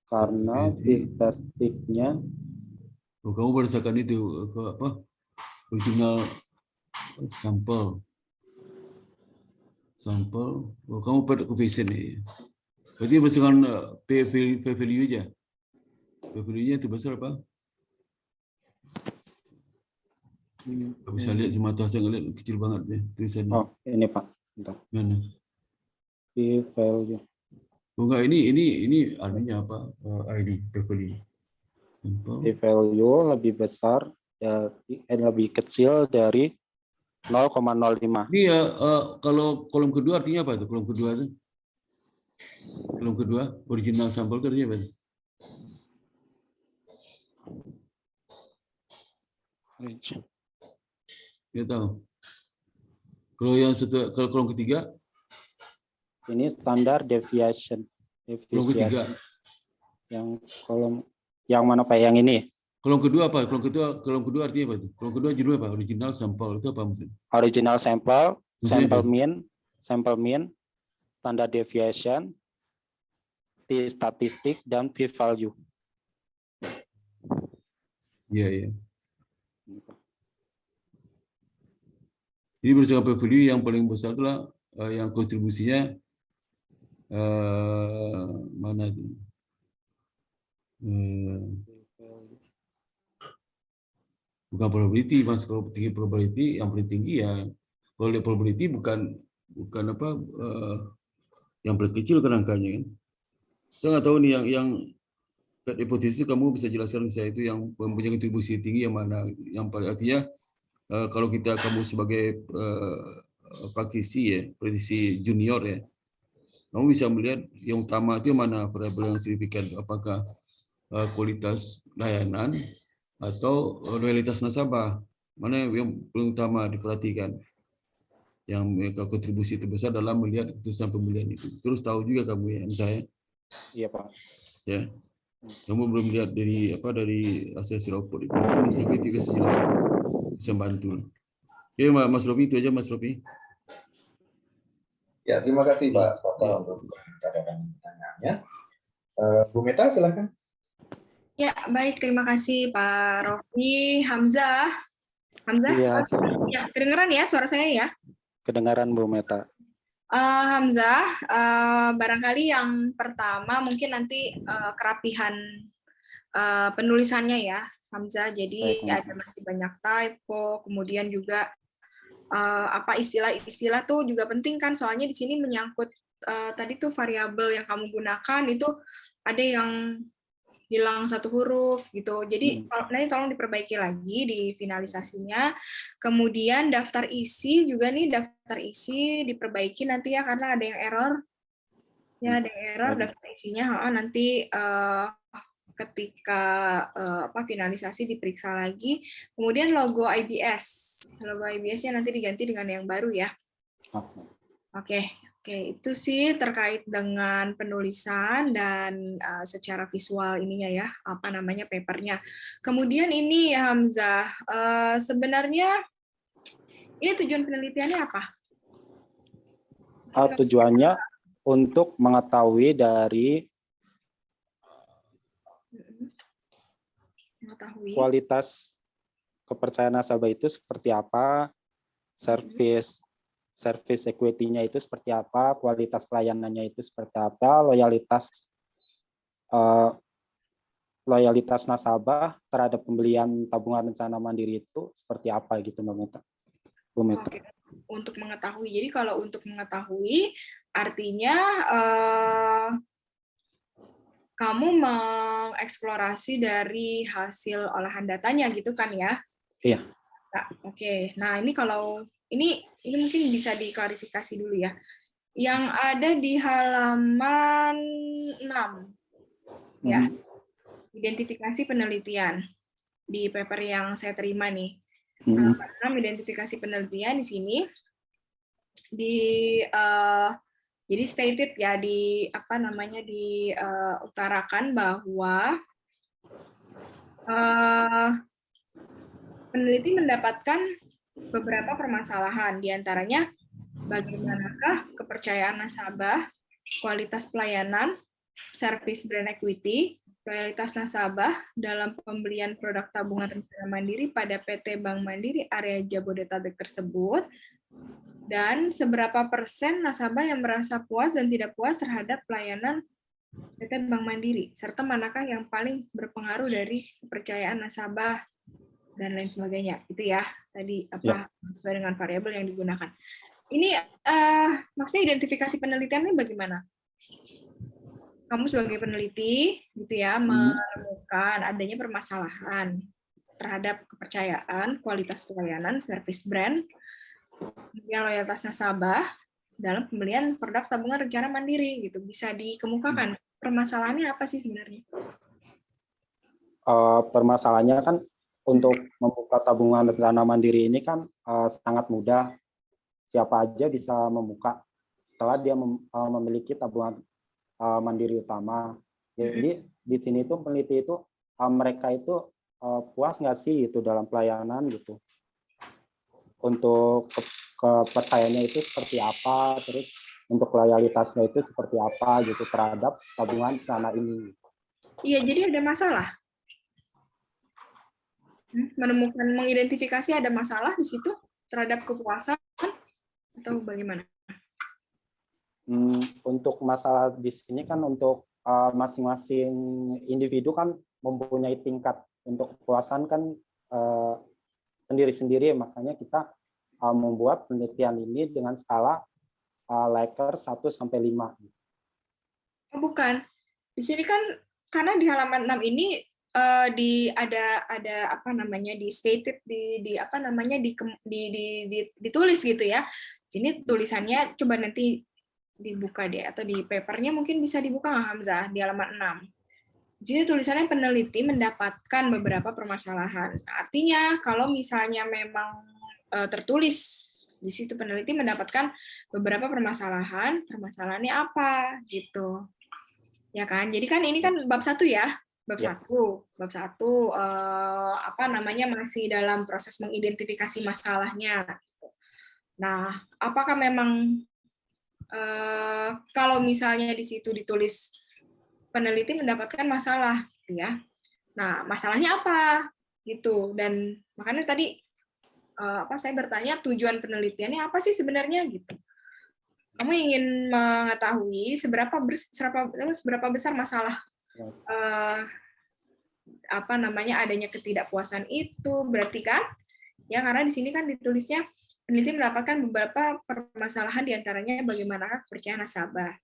Karena statistiknya kamu berdasarkan itu original sampel. Kamu pada koefisien ini. Berarti berdasarkan P value aja. P value-nya itu besar apa? Gak bisa lihat si mata saya ngeliat kecil banget ya tulisannya. Oh, ini Pak. Bentar. Mana? P value. Oh enggak, ini artinya apa? ID P value. P value lebih besar dari lebih kecil dari 0,05. Ini kalau kolom kedua artinya apa itu? Kolom kedua itu? Kolom kedua original sampel itu artinya apa? Ya tahu. Kalau kolom ketiga? Ini standar deviation. Kolom ketiga. Yang mana Pak? Yang ini? Kolom kedua apa? Kolom kedua artinya apa itu? Kolom kedua judul apa? Original sampel itu apa maksudnya? Original sample, sample mean, standard deviation, t-statistik, dan p-value. Iya. Jadi berdasarkan p-value yang paling besar itulah yang kontribusinya mana itu? Bukan probability, Mas. Kalau tinggi probability yang paling tinggi ya, kalau lihat probability bukan yang paling kecil kan angkanya kan. Saya nggak tahu nih yang hipotesis kamu bisa jelaskan saya itu yang mempunyai kontribusi tinggi yang mana, yang paling artinya kalau kamu sebagai praktisi junior ya, kamu bisa melihat yang utama itu mana variabel yang signifikan, apakah kualitas layanan atau loyalitas nasabah. Mana yang paling utama diperhatikan, yang kontribusi terbesar dalam melihat keputusan pembelian itu. Terus tahu juga kamu ya, saya. Iya, Pak. Ya, kamu belum lihat dari asesor output itu. Mas Rofi juga sejelasnya bisa bantu. Oke, Mas Rofi, itu aja Mas Rofi. Ya, terima kasih Pak Toto untuk catatan pertanyaannya. Bu Meta, silakan. Ya, baik. Terima kasih Pak Rofi. Hamzah, Iya, ya, kedengeran ya suara saya ya? kedengaran Bu Meta. Hamzah, barangkali yang pertama mungkin nanti kerapihan penulisannya ya, Hamzah. Jadi Baik, ada masih banyak typo, kemudian juga apa istilah-istilah tuh juga penting kan, soalnya di sini menyangkut tadi tuh variabel yang kamu gunakan itu ada yang hilang satu huruf gitu. Jadi nanti tolong diperbaiki lagi di finalisasinya. Kemudian daftar isi juga nih, daftar isi diperbaiki nanti ya, karena ada yang error. Ya, ada yang error daftar isinya. Nanti ketika finalisasi diperiksa lagi. Kemudian logo IBS. Logo IBS-nya nanti diganti dengan yang baru ya. Oke, itu sih terkait dengan penulisan dan secara visual ininya ya, papernya. Kemudian ini ya Hamzah, sebenarnya ini tujuan penelitiannya apa? Tujuannya untuk mengetahui dari kualitas kepercayaan nasabah itu seperti apa, service equity-nya itu seperti apa, kualitas pelayanannya itu seperti apa, loyalitas nasabah terhadap pembelian tabungan rencana mandiri itu seperti apa gitu, Mbak Meta. Oke. Untuk mengetahui. Jadi kalau untuk mengetahui artinya kamu mengeksplorasi dari hasil olahan datanya gitu kan ya? Iya. Nah, oke. Nah, ini kalau ini mungkin bisa diklarifikasi dulu ya. Yang ada di halaman 6. Ya. Identifikasi penelitian di paper yang saya terima nih. Halaman 6 identifikasi penelitian di sini jadi stated ya diutarakan bahwa peneliti mendapatkan beberapa permasalahan, diantaranya bagaimanakah kepercayaan nasabah, kualitas pelayanan, service brand equity, loyalitas nasabah dalam pembelian produk tabungan rencana mandiri pada PT Bank Mandiri area Jabodetabek tersebut, dan seberapa persen nasabah yang merasa puas dan tidak puas terhadap pelayanan PT Bank Mandiri, serta manakah yang paling berpengaruh dari kepercayaan nasabah dan lain sebagainya. Itu ya tadi sesuai dengan variabel yang digunakan. Ini maksudnya identifikasi penelitiannya bagaimana? Kamu sebagai peneliti gitu ya menemukan adanya permasalahan terhadap kepercayaan, kualitas pelayanan, service brand, kemudian loyalitas nasabah dalam pembelian produk tabungan rencana mandiri gitu. Bisa dikemukakan permasalahannya apa sih sebenarnya? Permasalahannya kan untuk membuka tabungan rencana mandiri ini kan sangat mudah. Siapa aja bisa membuka setelah dia memiliki tabungan mandiri utama. Jadi di sini itu peneliti itu mereka itu puas nggak sih itu dalam pelayanan gitu. Untuk kepercayaannya itu seperti apa, terus untuk loyalitasnya itu seperti apa gitu terhadap tabungan rencana ini. Iya, jadi ada masalah. Mengidentifikasi ada masalah di situ terhadap kepuasan atau bagaimana? Untuk masalah di sini kan untuk masing-masing individu kan mempunyai tingkat untuk kepuasan kan sendiri-sendiri, makanya kita membuat penelitian ini dengan skala Likert 1 sampai 5. Oh, bukan. Di sini kan karena di halaman 6 ini ada di stated ditulis gitu ya. Sini tulisannya coba nanti dibuka deh, atau di papernya mungkin bisa dibuka nggak Hamzah, di halaman 6. Di sini tulisannya peneliti mendapatkan beberapa permasalahan. Nah, artinya kalau misalnya memang tertulis di situ peneliti mendapatkan beberapa permasalahan, permasalahannya apa gitu. Ya kan? Jadi kan ini kan bab 1 ya. Bab 1. Bab 1 apa namanya masih dalam proses mengidentifikasi masalahnya. Nah, apakah memang kalau misalnya di situ ditulis peneliti mendapatkan masalah, gitu ya. Nah, masalahnya apa? Gitu. Dan makanya tadi saya bertanya tujuan penelitiannya apa sih sebenarnya gitu. Kamu ingin mengetahui seberapa besar masalah adanya ketidakpuasan itu, berarti kan? Ya, karena di sini kan ditulisnya peneliti mendapatkan beberapa permasalahan diantaranya bagaimana kepercayaan nasabah,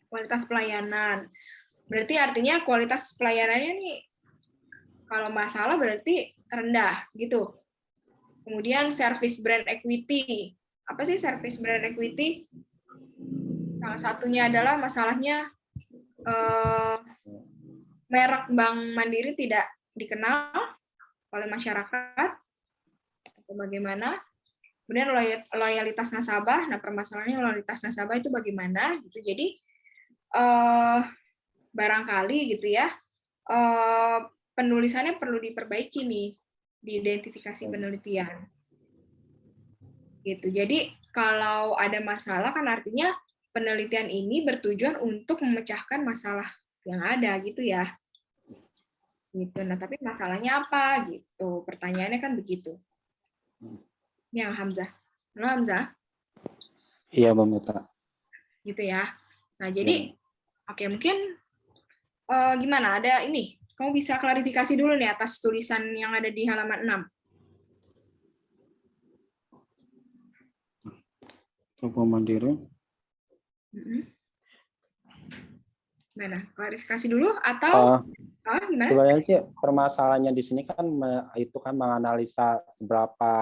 kualitas pelayanan. Berarti artinya kualitas pelayanannya nih kalau masalah berarti rendah gitu. Kemudian service brand equity. Apa sih service brand equity? Salah satunya adalah masalahnya merek Bank Mandiri tidak dikenal oleh masyarakat atau bagaimana. Kemudian loyalitas nasabah. Nah, permasalahannya loyalitas nasabah itu bagaimana gitu. Jadi barangkali gitu ya penulisannya perlu diperbaiki nih di identifikasi penelitian. Gitu. Jadi kalau ada masalah kan artinya penelitian ini bertujuan untuk memecahkan masalah yang ada gitu ya. Gitu. Nah, tapi masalahnya apa gitu? Pertanyaannya kan begitu. Yang Hamzah. Halo Hamzah. Iya, Mbak Mita. Gitu ya. Nah, jadi oke, mungkin gimana? Ada ini. Kamu bisa klarifikasi dulu nih atas tulisan yang ada di halaman 6. Bank Mandiri. Gimana? Klarifikasi dulu atau gimana? Sebenarnya sih permasalahannya di sini kan itu kan menganalisa seberapa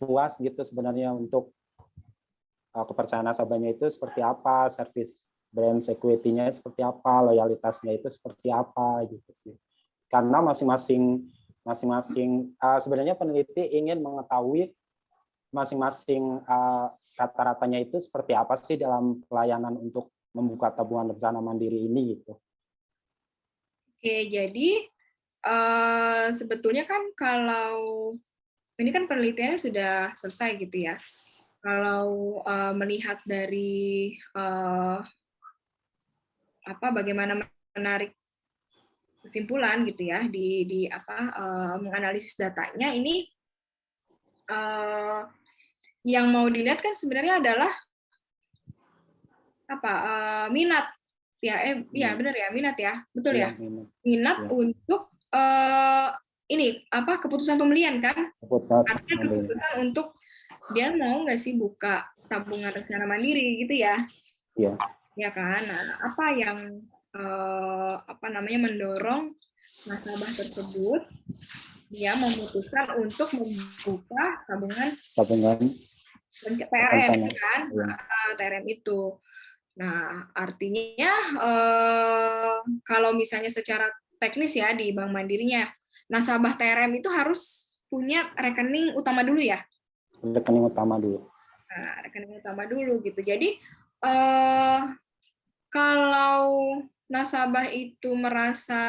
puas gitu sebenarnya untuk kepercayaan nasabahnya itu seperti apa, service brand equity-nya seperti apa, loyalitasnya itu seperti apa gitu sih. Karena masing-masing sebenarnya peneliti ingin mengetahui masing-masing rata-ratanya itu seperti apa sih dalam pelayanan untuk membuka tabungan rencana mandiri ini gitu. Oke, jadi sebetulnya kan kalau ini kan penelitiannya sudah selesai gitu ya. Kalau melihat dari bagaimana menarik kesimpulan gitu ya di menganalisis datanya ini yang mau dilihat kan sebenarnya adalah minat ya benar ya minat ya betul ya minat untuk ini keputusan pembelian kan keputusan untuk dia mau nggak sih buka tabungan rencana mandiri gitu ya ya kan. Nah, apa yang mendorong nasabah tersebut dia memutuskan untuk membuka tabungan TRM kan TRM itu. Nah, artinya kalau misalnya secara teknis ya di Bank Mandirinya, nasabah TRM itu harus punya rekening utama dulu ya? Rekening utama dulu. Nah, rekening utama dulu gitu. Jadi, kalau nasabah itu merasa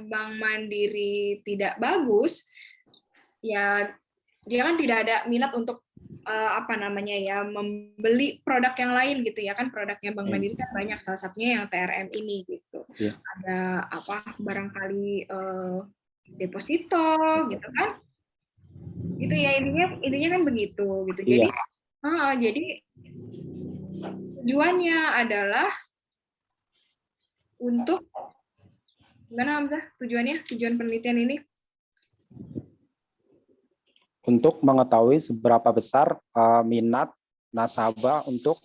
Bank Mandiri tidak bagus, ya dia kan tidak ada minat untuk membeli produk yang lain gitu ya kan, produknya Bank Mandiri kan banyak, salah satunya yang TRM ini gitu. Ada barangkali deposito gitu kan, gitu ya, intinya kan begitu gitu. Jadi jadi tujuannya adalah untuk gimana Hamzah tujuan penelitian ini? Untuk mengetahui seberapa besar minat nasabah untuk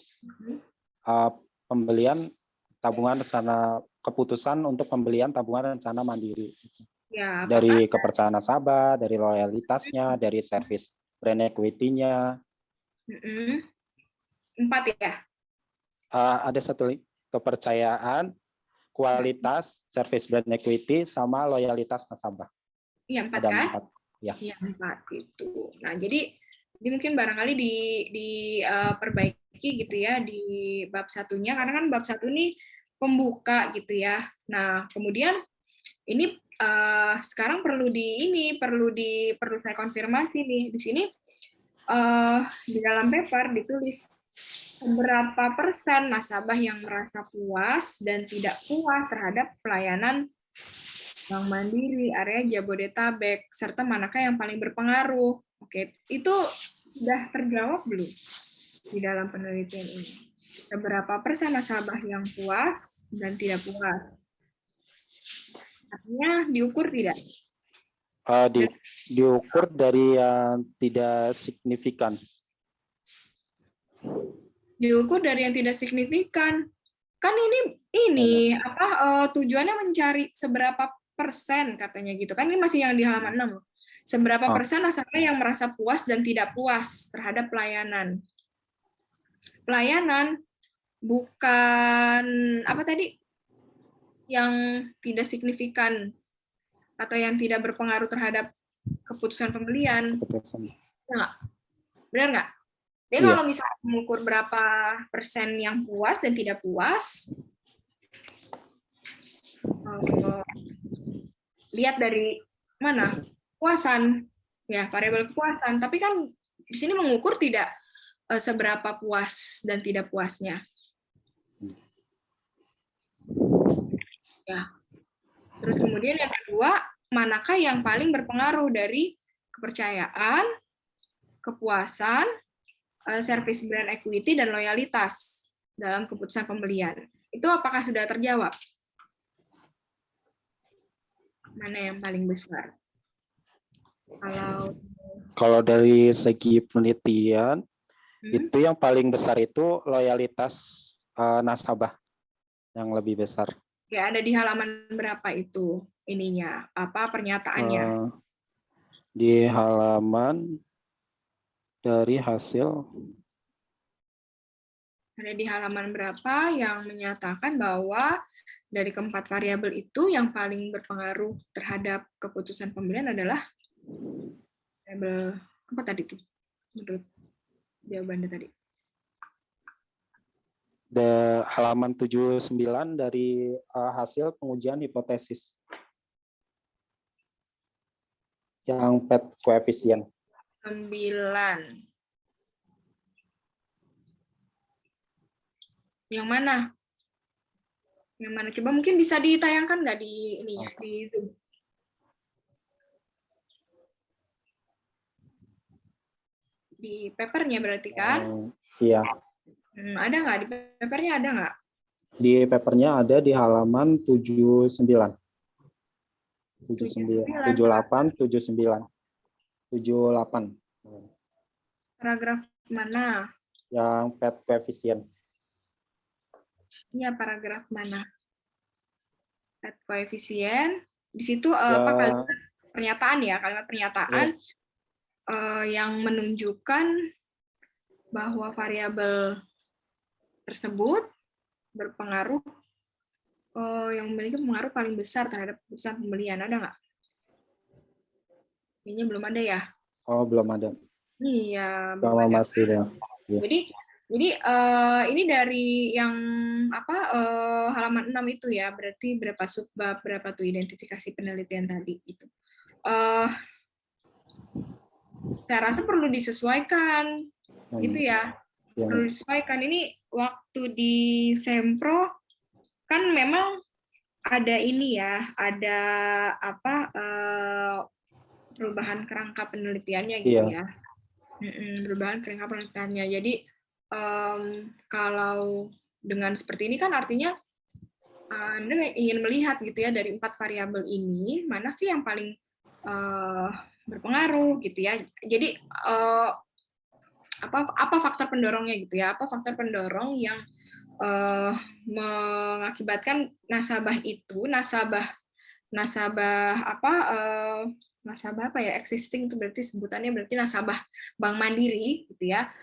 pembelian tabungan rencana keputusan untuk pembelian tabungan rencana mandiri. Ya, dari kepercayaan nasabah, dari loyalitasnya, dari service brand equity-nya. 4 ya? Ada satu lagi, kepercayaan, kualitas, service brand equity, sama loyalitas nasabah. Iya, 4 Ada kan? 4. Ya. Iya, 4 gitu. Nah, jadi mungkin barangkali diperbaiki gitu ya di bab satunya, karena kan bab 1 ini pembuka gitu ya. Nah, kemudian ini sekarang perlu saya konfirmasi nih. Di sini di dalam paper ditulis seberapa persen nasabah yang merasa puas dan tidak puas terhadap pelayanan Bank Mandiri, area Jabodetabek, serta manakah yang paling berpengaruh. Oke, itu sudah terjawab belum di dalam penelitian ini? Seberapa persen nasabah yang puas dan tidak puas? Artinya diukur tidak? Diukur dari yang tidak signifikan. Diukur dari yang tidak signifikan. Kan ini tujuannya mencari seberapa persen katanya gitu. Kan ini masih yang di halaman 6. Seberapa persen nasabah yang merasa puas dan tidak puas terhadap pelayanan. Pelayanan bukan apa tadi? Yang tidak signifikan atau yang tidak berpengaruh terhadap keputusan pembelian. Benar nggak? Dia kalau misalnya mengukur berapa persen yang puas dan tidak puas, lihat dari mana? Kepuasan, ya variabel kepuasan. Tapi kan di sini mengukur tidak seberapa puas dan tidak puasnya. Ya. Terus kemudian yang kedua, manakah yang paling berpengaruh dari kepercayaan, kepuasan, service brand equity, dan loyalitas dalam keputusan pembelian. Itu apakah sudah terjawab? Mana yang paling besar? Kalau dari segi penelitian, itu yang paling besar itu loyalitas nasabah yang lebih besar. Ya, ada di halaman berapa itu ininya? Apa pernyataannya? Di halaman dari hasil. Ada di halaman berapa yang menyatakan bahwa dari keempat variabel itu yang paling berpengaruh terhadap keputusan pembelian adalah variabel apa tadi tuh? Menurut jawabannya tadi. Halaman 79 dari hasil pengujian hipotesis. Yang PET koefisien. 9. Yang mana? Yang mana? Coba mungkin bisa ditayangkan nggak di ini ya, di Zoom. Di papernya berarti kan? Iya. Ada nggak di papernya, ada nggak? Di papernya ada di halaman 79. 78, 79. 78. Paragraf mana? Yang PET koefisien. Iya, paragraf mana? PET koefisien. Di situ apa kalimat pernyataan ya, kalimat pernyataan yang menunjukkan bahwa variabel tersebut berpengaruh, yang memiliki pengaruh paling besar terhadap keputusan pembelian. Ada nggak? Ini belum ada ya? Oh, belum ada. Iya. Sama masih ya. Jadi ini dari yang halaman 6 itu ya, berarti berapa subbab, berapa tuh identifikasi penelitian tadi itu. Saya rasa perlu disesuaikan, gitu ya. Perlu disesuaikan. Ini waktu di Sempro kan memang ada ini ya, ada perubahan kerangka penelitiannya gitu ya. Perubahan kerangka penelitiannya. Jadi kalau dengan seperti ini kan artinya Anda ingin melihat gitu ya, dari 4 variabel ini mana sih yang paling berpengaruh gitu ya. Jadi apa faktor pendorongnya gitu ya? Apa faktor pendorong yang mengakibatkan nasabah existing itu berarti sebutannya berarti nasabah Bank Mandiri gitu ya.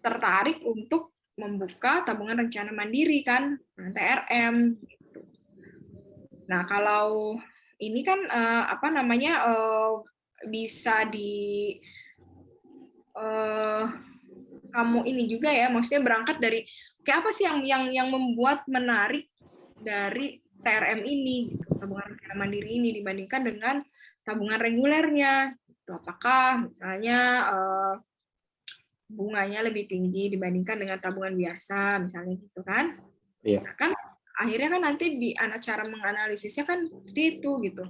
tertarik untuk membuka tabungan rencana mandiri kan, TRM. Nah, kalau ini kan bisa di kamu ini juga ya, maksudnya berangkat dari kayak apa sih yang membuat menarik dari TRM ini, gitu, tabungan rencana mandiri ini dibandingkan dengan tabungan regulernya. Apakah misalnya bunganya lebih tinggi dibandingkan dengan tabungan biasa, misalnya gitu kan? Iya. Nah, kan akhirnya kan nanti di cara menganalisisnya kan seperti itu gitu.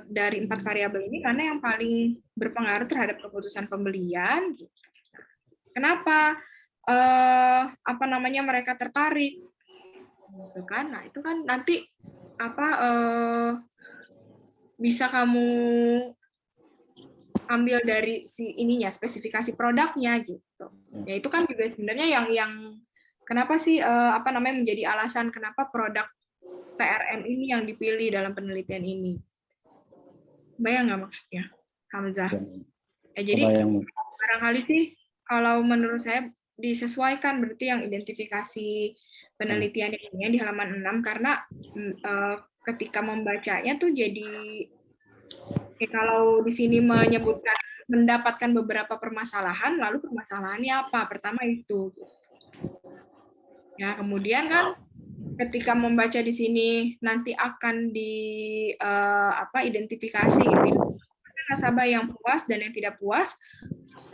Dari 4 variabel ini karena yang paling berpengaruh terhadap keputusan pembelian. Gitu. Kenapa mereka tertarik? Gitu kan? Nah itu kan nanti bisa kamu ambil dari si ininya, spesifikasi produknya gitu. Ya itu kan juga sebenarnya yang kenapa sih menjadi alasan kenapa produk TRM ini yang dipilih dalam penelitian ini. Bayang nggak maksudnya, Hamzah? Ya, jadi barangkali sih kalau menurut saya disesuaikan berarti yang identifikasi penelitian ini di halaman 6 karena ketika membacanya tuh jadi kalau di sini menyebutkan mendapatkan beberapa permasalahan, lalu permasalahannya apa? Pertama itu. Ya, kemudian kan ketika membaca di sini nanti akan identifikasi gitu. Nasabah yang puas dan yang tidak puas.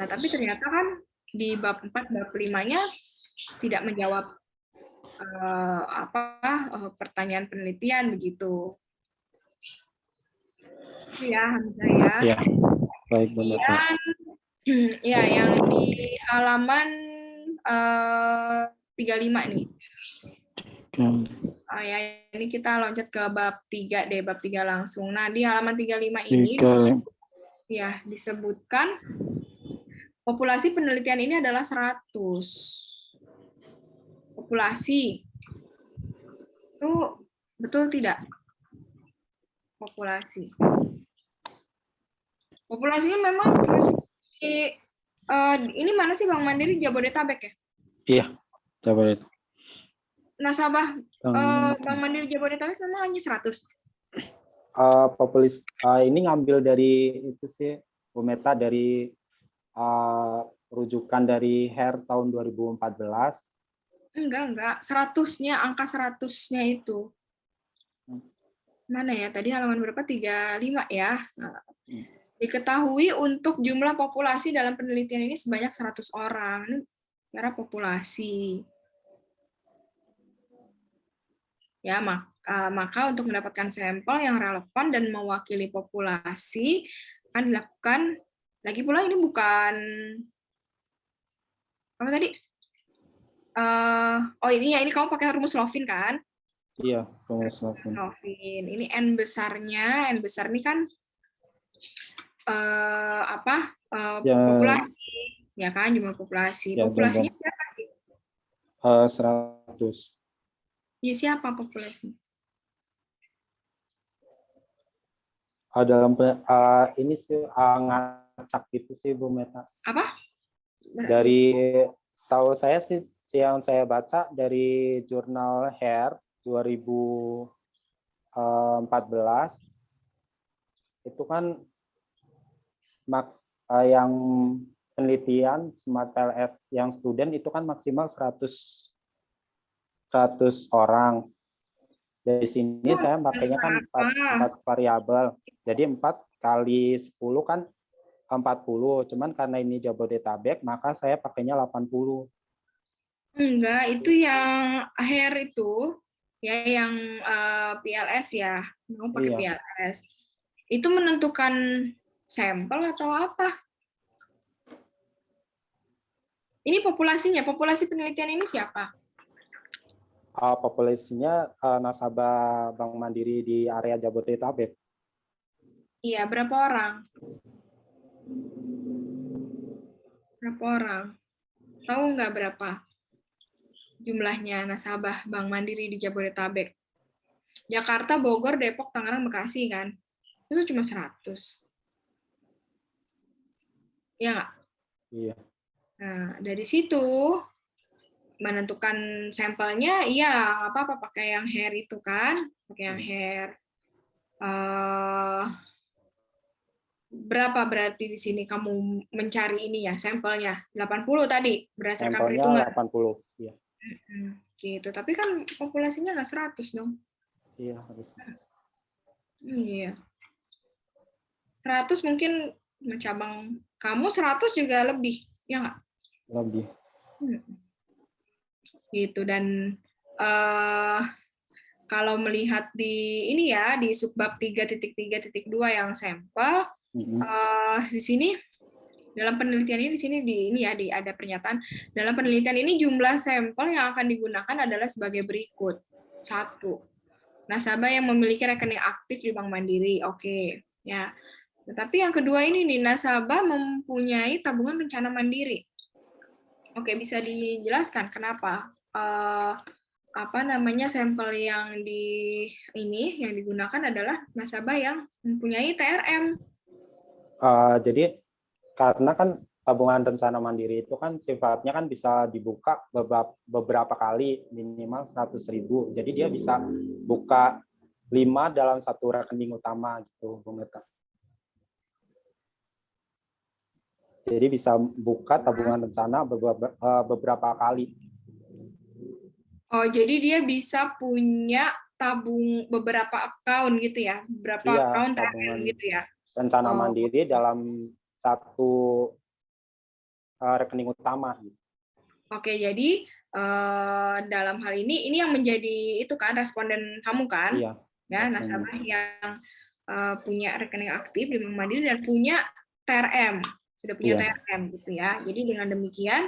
Nah, tapi ternyata kan di bab 4 bab 5-nya tidak menjawab pertanyaan penelitian begitu. Ya, Hamzah ya. Ya, baik benar. Ya, yang di halaman 35 nih. Ya, ini kita loncat ke bab 3 deh, bab 3 langsung. Nah, di halaman 35 ini disebutkan populasi penelitian ini adalah 100. Populasi. Itu betul tidak? Populasi. Populasinya memang ini mana sih Bank Mandiri, Jabodetabek ya? Iya, Jabodetabek. Nasabah Bank Mandiri Jabodetabek memang hanya 100. Populasi ini ngambil dari itu sih, Bu Meta, dari rujukan dari HER tahun 2014. Enggak. 100-nya, angka 100-nya itu. Mana ya? Tadi halaman berapa? 35 ya. Nah, diketahui untuk jumlah populasi dalam penelitian ini sebanyak 100 orang. Ini cara populasi. Ya, maka untuk mendapatkan sampel yang relevan dan mewakili populasi akan dilakukan. Lagi pula ini bukan apa tadi? Ini kamu pakai rumus Lovin kan? Iya, rumus Lovin. Ini N besarnya, N besar ini kan populasi, ya kan, jumlah populasi. Ya, populasinya siapa sih? 100. Ya, siapa populasi? Dalam ini sih ngacak gitu sih Bu Meta. Apa? Dari tahu saya sih yang saya baca dari jurnal HER 2014 itu kan yang penelitian Smart PLS yang student itu kan maksimal 100 orang. Dari sini saya pakainya kan 4 variabel. Jadi 4 kali 10 kan 40. Cuman karena ini Jabodetabek, maka saya pakainya 80. Enggak, itu yang HER itu, ya yang PLS ya. Mau pakai PLS. Itu menentukan sampel atau apa? Ini populasinya, populasi penelitian ini siapa? Populasinya nasabah Bank Mandiri di area Jabodetabek. Iya, berapa orang? Berapa orang? Tahu nggak berapa jumlahnya nasabah Bank Mandiri di Jabodetabek? Jakarta, Bogor, Depok, Tangerang, Bekasi kan? Itu cuma 100. Iya nggak? Iya. Nah, dari situ menentukan sampelnya, iya apa-apa pakai yang hair itu kan, pakai yang hair. Berapa berarti di sini kamu mencari ini ya sampelnya? 80 tadi berdasarkan Sampelnya perhitungan. 80. Iya. Gitu. Tapi kan populasinya nggak 100 dong. Iya, harus. Iya. 100 mungkin mencabang kamu 100 juga lebih, ya nggak? Lebih. Gitu. Dan kalau melihat di ini ya di subbab 3.3.2 yang sampel, di sini dalam penelitian ini di sini ada pernyataan dalam penelitian ini jumlah sampel yang akan digunakan adalah sebagai berikut. 1. Nasabah yang memiliki rekening aktif di Bank Mandiri. Oke, ya. Tetapi yang kedua ini nih, nasabah mempunyai tabungan rencana mandiri. Oke, bisa dijelaskan kenapa? Sampel yang yang digunakan adalah nasabah yang mempunyai TRM. Jadi karena kan tabungan rencana mandiri itu kan sifatnya kan bisa dibuka beberapa kali, minimal 100.000. Jadi dia bisa buka 5 dalam satu rekening utama gitu, Bu Meta. Jadi bisa buka tabungan rencana beberapa kali. Oh, jadi dia bisa punya beberapa account gitu ya, beberapa account tabungan gitu ya. Rencana mandiri dalam satu rekening utama. Oke, jadi dalam hal ini yang menjadi itu kan responden kamu kan, iya, ya nasabah yang punya rekening aktif di Bank Mandiri dan punya TRM, sudah punya TRM gitu ya. Jadi dengan demikian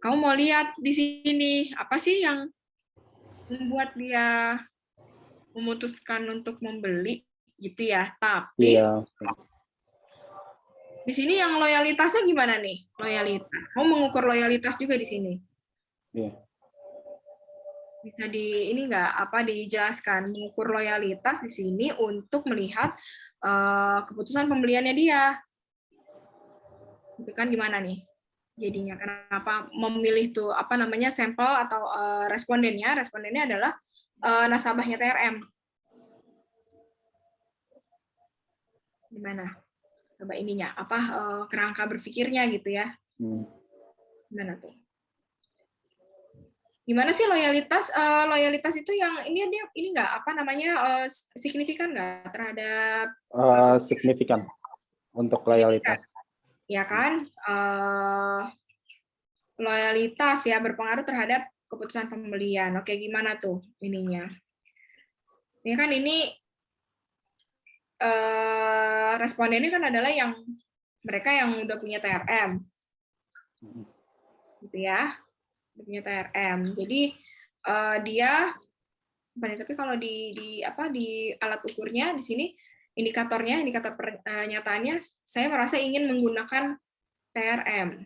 kamu mau lihat di sini apa sih yang membuat dia memutuskan untuk membeli gitu ya. Tapi di sini yang loyalitasnya gimana nih? Loyalitas. Kamu mengukur loyalitas juga di sini. Bisa dijelaskan mengukur loyalitas di sini untuk melihat keputusan pembeliannya dia. Itu kan gimana nih? Jadinya kenapa memilih tuh sampel atau respondennya? Respondennya adalah nasabahnya TRM. Gimana? Coba ininya kerangka berpikirnya gitu ya. Gimana tuh? Gimana sih loyalitas? Loyalitas itu yang ini nggak signifikan nggak terhadap signifikan untuk loyalitas. Ya kan? Loyalitas ya berpengaruh terhadap keputusan pembelian. Oke, gimana tuh ininya? Ini kan respondennya kan adalah mereka yang udah punya TRM, gitu ya, udah punya TRM. Jadi tapi kalau di alat ukurnya di sini indikator pernyataannya, saya merasa ingin menggunakan TRM.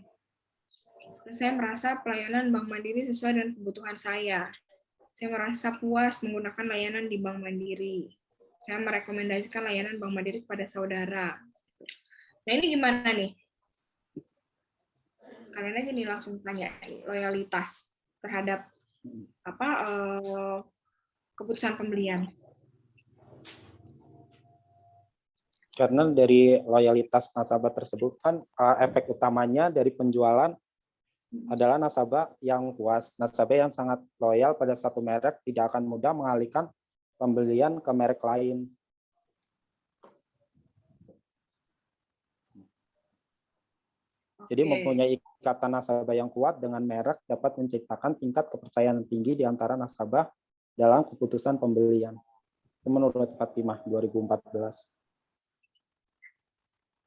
Saya merasa pelayanan Bank Mandiri sesuai dengan kebutuhan saya. Saya merasa puas menggunakan layanan di Bank Mandiri. Saya merekomendasikan layanan Bank Mandiri kepada saudara. Nah, ini gimana nih? Sekalian aja nih langsung tanya loyalitas terhadap keputusan pembelian. Karena dari loyalitas nasabah tersebut kan efek utamanya dari penjualan adalah nasabah yang puas. Nasabah yang sangat loyal pada satu merek tidak akan mudah mengalihkan pembelian ke merek lain. Jadi mempunyai ikatan nasabah yang kuat dengan merek dapat menciptakan tingkat kepercayaan tinggi di antara nasabah dalam keputusan pembelian. Itu menurut Fatimah 2014.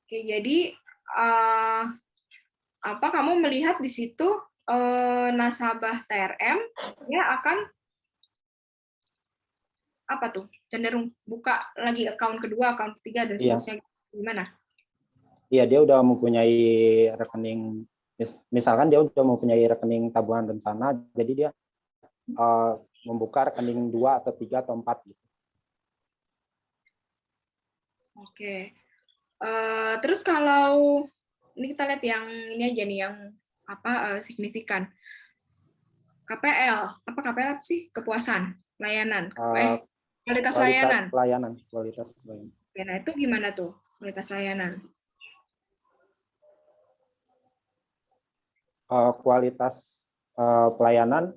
Oke, jadi kamu melihat di situ nasabah TRM ya akan cenderung buka lagi account kedua, account ketiga dan seterusnya. Gimana? Iya, dia udah mempunyai rekening, misalkan dia udah mempunyai rekening tabungan rencana, jadi dia membuka rekening 2 atau 3 atau 4 gitu. Oke. Terus kalau Ini kita lihat yang ini aja nih, yang signifikan. KPL, KPL apa sih? Kepuasan layanan, kualitas layanan. Kualitas pelayanan. Oke, nah itu gimana tuh kualitas layanan? Kualitas pelayanan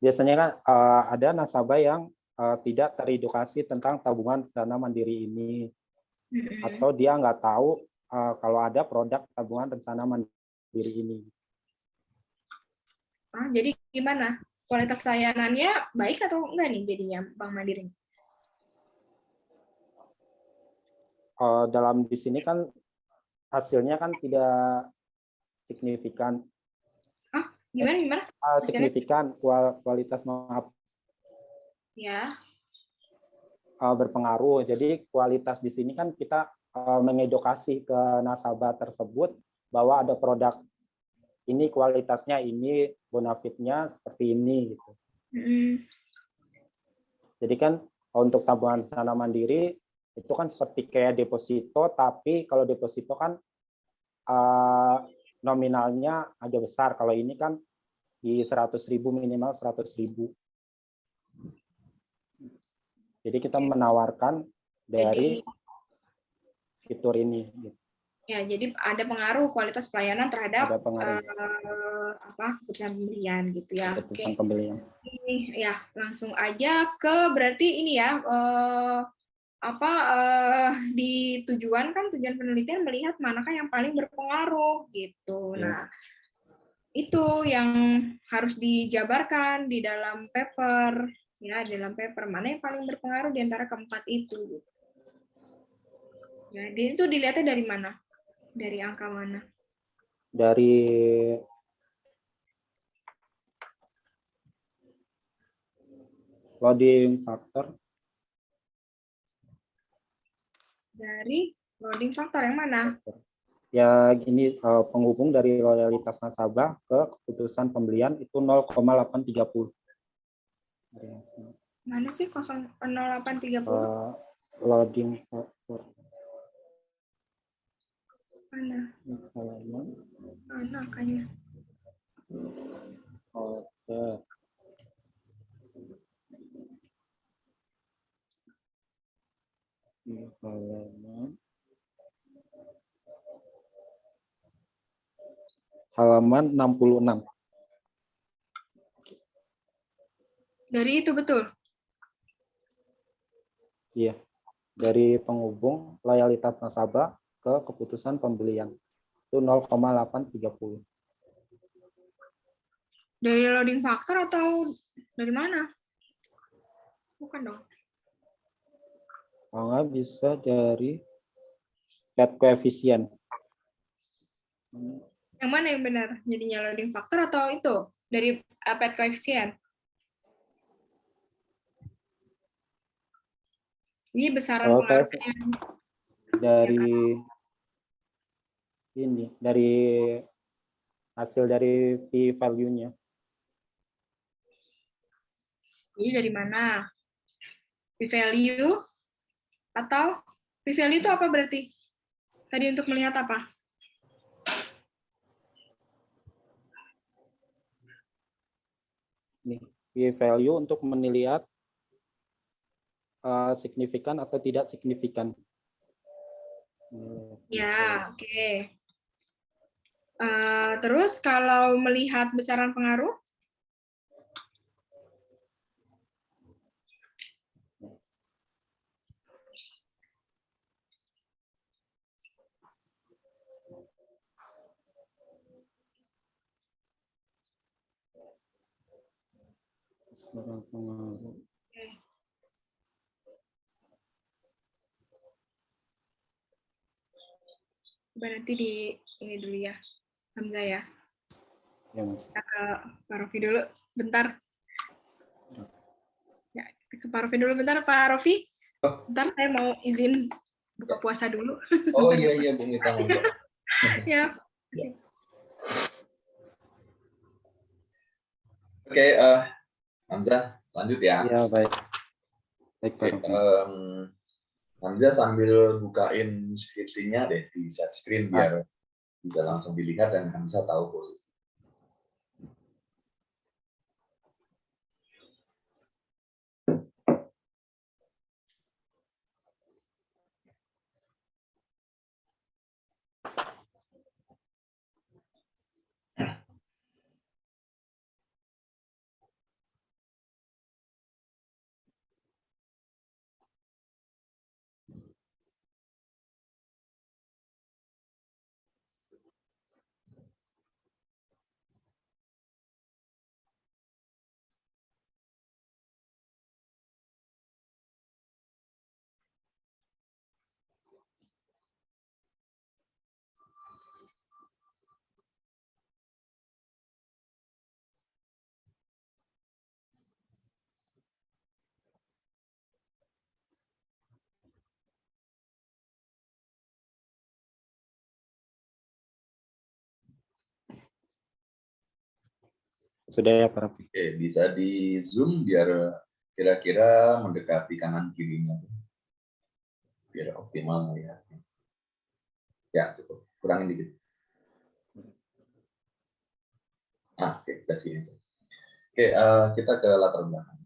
biasanya kan ada nasabah yang tidak teredukasi tentang tabungan dana mandiri ini, atau dia nggak tahu kalau ada produk tabungan rencana mandiri ini. Jadi gimana? Kualitas layanannya baik atau enggak nih jadinya Bank Mandiri? Dalam di sini kan hasilnya kan tidak signifikan. Gimana? Signifikan kualitas maaf. Ya. Berpengaruh. Jadi kualitas di sini kan kita mengedukasi ke nasabah tersebut bahwa ada produk ini kualitasnya ini, bonafitnya seperti ini gitu. Jadi kan untuk tabungan rencana mandiri itu kan seperti kayak deposito, tapi kalau deposito kan nominalnya agak besar. Kalau ini kan di 100.000 minimal 100.000. Jadi kita menawarkan dari fitur ini. Ya, jadi ada pengaruh kualitas pelayanan terhadap keputusan pembelian gitu ya. Keputusan pembelian. Ya, langsung aja ke berarti ini ya di tujuan penelitian melihat manakah yang paling berpengaruh gitu. Nah, itu yang harus dijabarkan di dalam paper ya, dalam paper mana yang paling berpengaruh di antara keempat itu. Ya, itu dilihatnya dari mana? Dari angka mana? Dari loading factor. Dari loading factor yang mana? Ya gini, penghubung dari loyalitas nasabah ke keputusan pembelian itu 0,830. Mana sih 0,830? Loading factor. Mana? Mana angkanya? Oke. Halaman 66. Dari itu betul? Iya. Dari penghubung loyalitas nasabah ke keputusan pembelian itu 0,830. Dari loading factor atau dari mana? Bukan dong. Nggak bisa dari pet coefficient. Yang mana yang benar? Jadinya loading factor atau itu dari pet coefficient? Ini besaran pengaruhnya. Dari ini, dari hasil dari p-value-nya. Ini dari mana? P-value atau p-value itu apa berarti? Tadi untuk melihat apa? Nih, p-value untuk melihat signifikan atau tidak signifikan. Ya, oke. Terus kalau melihat besaran pengaruh? Besaran pengaruh. Coba nanti di ini dulu ya, Hamzah ya. Ya, Mas. Kita ke Pak Rofi dulu, bentar. Ya, ke Pak Rofi dulu bentar, Pak Rofi. Bentar, saya mau izin buka puasa dulu. Oh iya, Bu Mita. Ya. Oke, Hamzah, lanjut ya. Ya, baik. Baik, Pak. Hamzah sambil bukain skripsinya deh di share screen biar bisa langsung dilihat dan Hamzah tahu posisi. Sudah ya, Pak Raffi? Oke, bisa di zoom biar kira-kira mendekati kanan kirinya, biar optimal melihatnya. Ya, cukup. Kurangin dikit. Nah, oke, kita sini. Oke, kita ke latar belakang.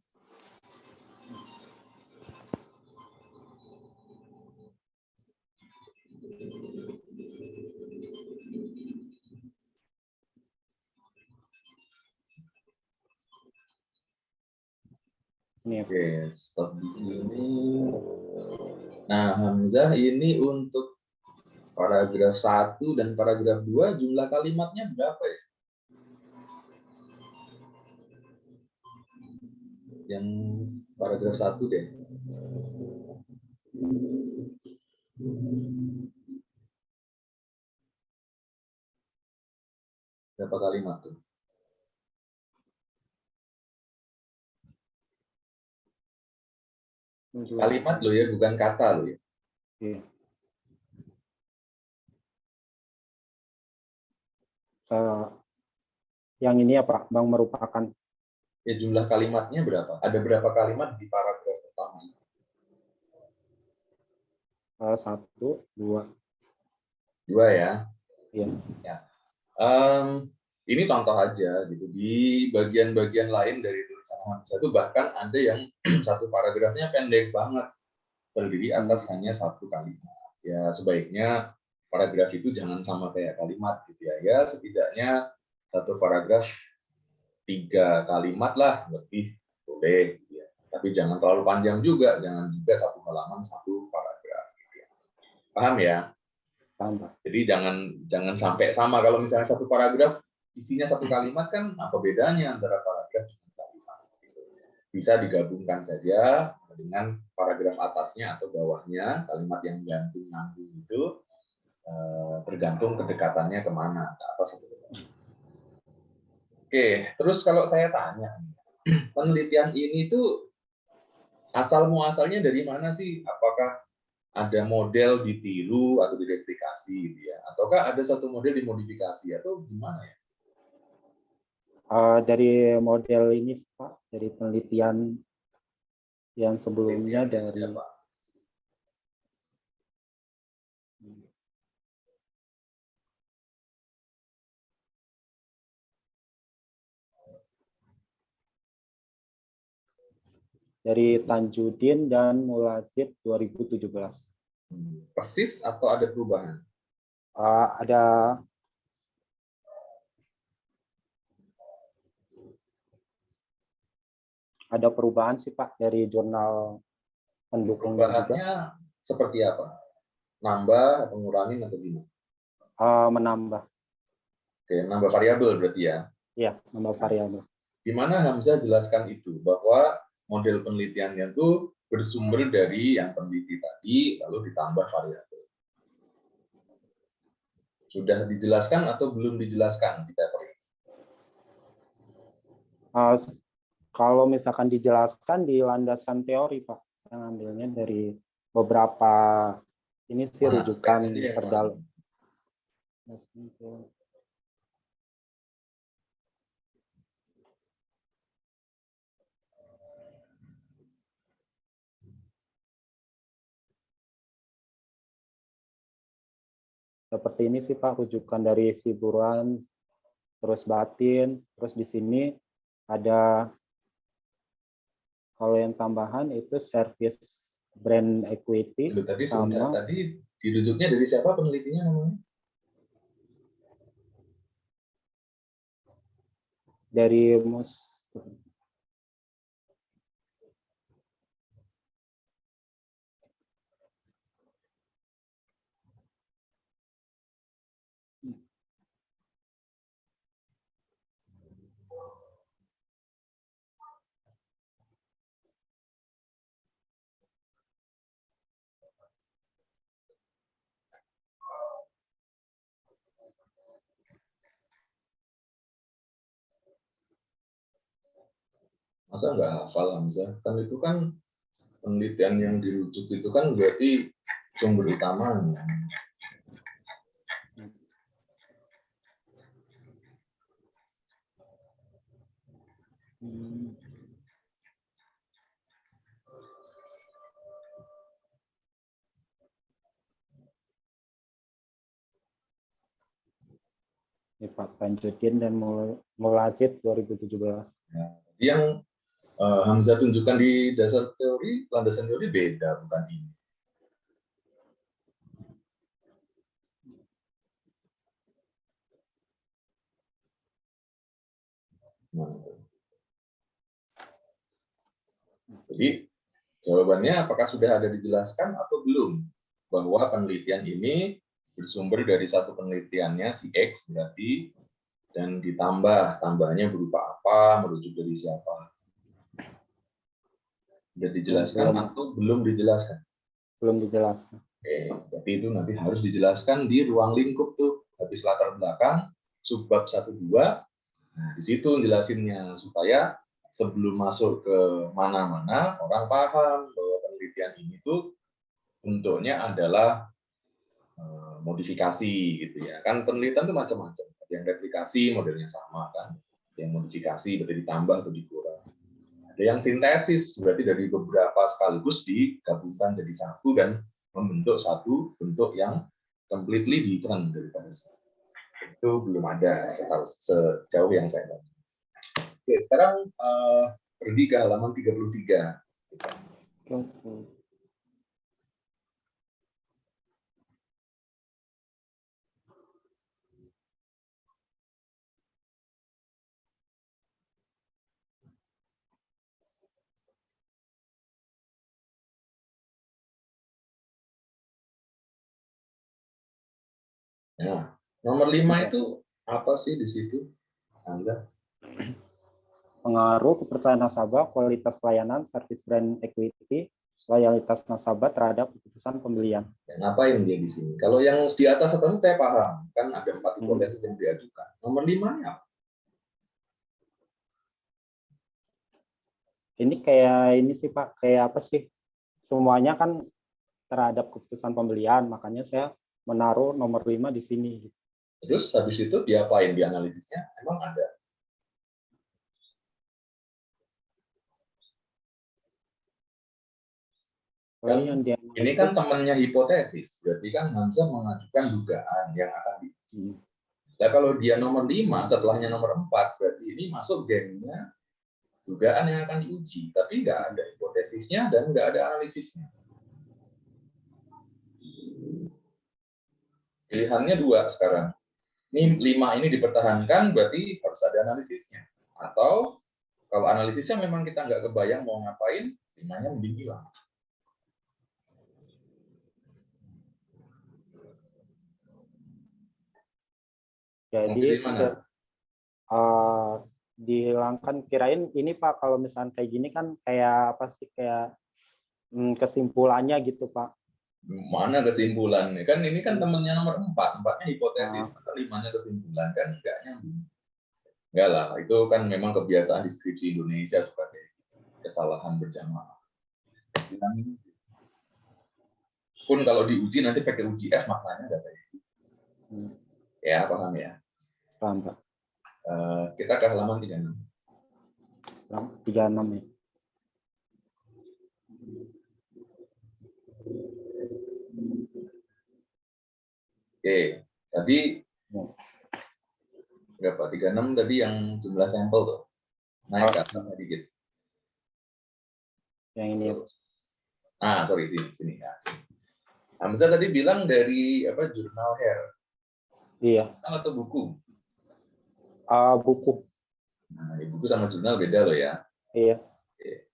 Ini ya. Oke, stop di sini. Nah, Hamzah ini untuk paragraf 1 dan paragraf 2 jumlah kalimatnya berapa ya? Yang paragraf 1 deh. Berapa kalimat tuh? Kalimat lo ya, bukan kata lo ya. Iya. Yang ini ya Pak, Bang, merupakan Ya, jumlah kalimatnya berapa? Ada berapa kalimat di paragraf pertama? 1, 2. 2 ya. Iya. Ya. Ini contoh aja gitu. Di bagian-bagian lain dari tulisan Hamzah itu bahkan ada yang satu paragrafnya pendek banget, terdiri atas hanya satu kalimat. Ya, sebaiknya paragraf itu jangan sama kayak kalimat gitu ya. Ya, setidaknya satu paragraf 3 kalimat lah, lebih boleh gitu ya. Tapi jangan terlalu panjang juga, jangan juga satu halaman satu paragraf gitu ya. Paham ya? Sama. Jadi jangan sampai sama. Kalau misalnya satu paragraf isinya satu kalimat, kan apa bedanya antara paragraf dengan kalimat? Bisa digabungkan saja dengan paragraf atasnya atau bawahnya, kalimat yang gantung nyambung itu tergantung kedekatannya kemana, ke atas atau ke bawah. Oke, terus kalau saya tanya, penelitian ini tuh asal muasalnya dari mana sih? Apakah ada model ditiru atau direplikasi gitu ya? Ataukah ada satu model dimodifikasi atau gimana ya? Dari model ini Pak, dari penelitian yang sebelumnya Penelitiannya dari siapa? Tanjudin dan Mulazid 2017. Persis atau ada perubahan? Ada perubahan sih Pak dari jurnal pendukungnya juga. Perubahannya seperti apa? Nambah atau ngurangin atau gimana? Menambah. Oke, nambah variabel berarti ya. Iya, nambah variabel. Gimana Hamzah jelaskan itu, bahwa model penelitiannya itu bersumber dari yang peneliti tadi, lalu ditambah variabel. Sudah dijelaskan atau belum dijelaskan di paper ini? Kalau misalkan dijelaskan di landasan teori Pak, saya ngambilnya dari beberapa ini sih rujukan terdalam. seperti ini sih Pak, rujukan dari Siburuan, terus Batin, terus di sini ada kalau yang tambahan itu service brand equity Itu tadi sama sudah, tadi dirujuknya dari siapa penelitinya namanya? dari Masa nggak hafal Hamzah? Kan itu kan penelitian yang dirujuk itu kan berarti sumber utamanya. Pak Tanjudin dan Mulazid 2017. Nah, yang Hamzah tunjukkan di dasar teori, landasan teori beda, bukan ini. Nah, jadi jawabannya apakah sudah ada dijelaskan atau belum bahwa penelitian ini bersumber dari satu penelitiannya si X berarti dan tambahnya berupa apa, merujuk dari siapa? Sudah dijelaskan atau belum dijelaskan? Belum dijelaskan. Oke, berarti itu nanti harus dijelaskan di ruang lingkup tuh, habis latar belakang, subbab 1-2, nah di situ jelasinnya supaya sebelum masuk ke mana-mana orang paham bahwa penelitian ini tuh bentuknya adalah modifikasi gitu ya. Kan penelitian itu macam-macam. Ada yang replikasi modelnya sama kan. Ada yang modifikasi berarti ditambah atau dikurang. Ada yang sintesis berarti dari beberapa sekaligus digabungkan jadi satu dan membentuk satu bentuk yang completely different daripada satu. Itu belum ada sejauh yang saya tahu. Oke, sekarang pergi ke halaman 33. Nah, nomor 5 itu apa sih di situ, Anda? Pengaruh kepercayaan nasabah, kualitas pelayanan, service brand equity, loyalitas nasabah terhadap keputusan pembelian. Ya, ngapain dia di sini? Kalau yang di atas saya paham, kan ada 4 hipotesis yang diajukan. Nomor 5-nya apa? Ini kayak ini sih Pak, kayak apa sih? Semuanya kan terhadap keputusan pembelian, makanya saya menaruh nomor 5 di sini. Terus habis itu diapain di analisisnya? Emang ada? Kan, ini kan temannya hipotesis, berarti kan Hamzah mengajukan dugaan yang akan diuji. Nah, kalau dia nomor 5, setelahnya nomor 4, berarti ini masuk gengnya dugaan yang akan diuji, tapi nggak ada hipotesisnya dan nggak ada analisisnya. Pilihannya 2 sekarang. Ini 5 ini dipertahankan, berarti harus ada analisisnya. Atau kalau analisisnya memang kita nggak kebayang mau ngapain, 5-nya mending hilang. Jadi dihilangkan, kirain ini Pak, kalau misalnya kayak gini kan kayak apa sih, kayak kesimpulannya gitu Pak. Mana kesimpulannya? Kan ini kan temennya nomor 4, 4-nya hipotesis, masa 5-nya kesimpulan, kan enggak nyambung. Enggak lah, itu kan memang kebiasaan di skripsi Indonesia sebagai kesalahan berjamaah. Pun kalau diuji nanti pakai uji F, maknanya enggak kayak gitu. Ya, paham ya? Paham Pak. Kita ke halaman 36. 36 ya. Oke, tadi berapa? 36 tadi yang jumlah sampel tuh. Naik ke atas sedikit. Yang ini. Sorry, sini ya. Hamzah tadi bilang dari apa, jurnal Hair. Iya. Atau buku? Buku. Nah, buku sama jurnal beda loh ya. Iya.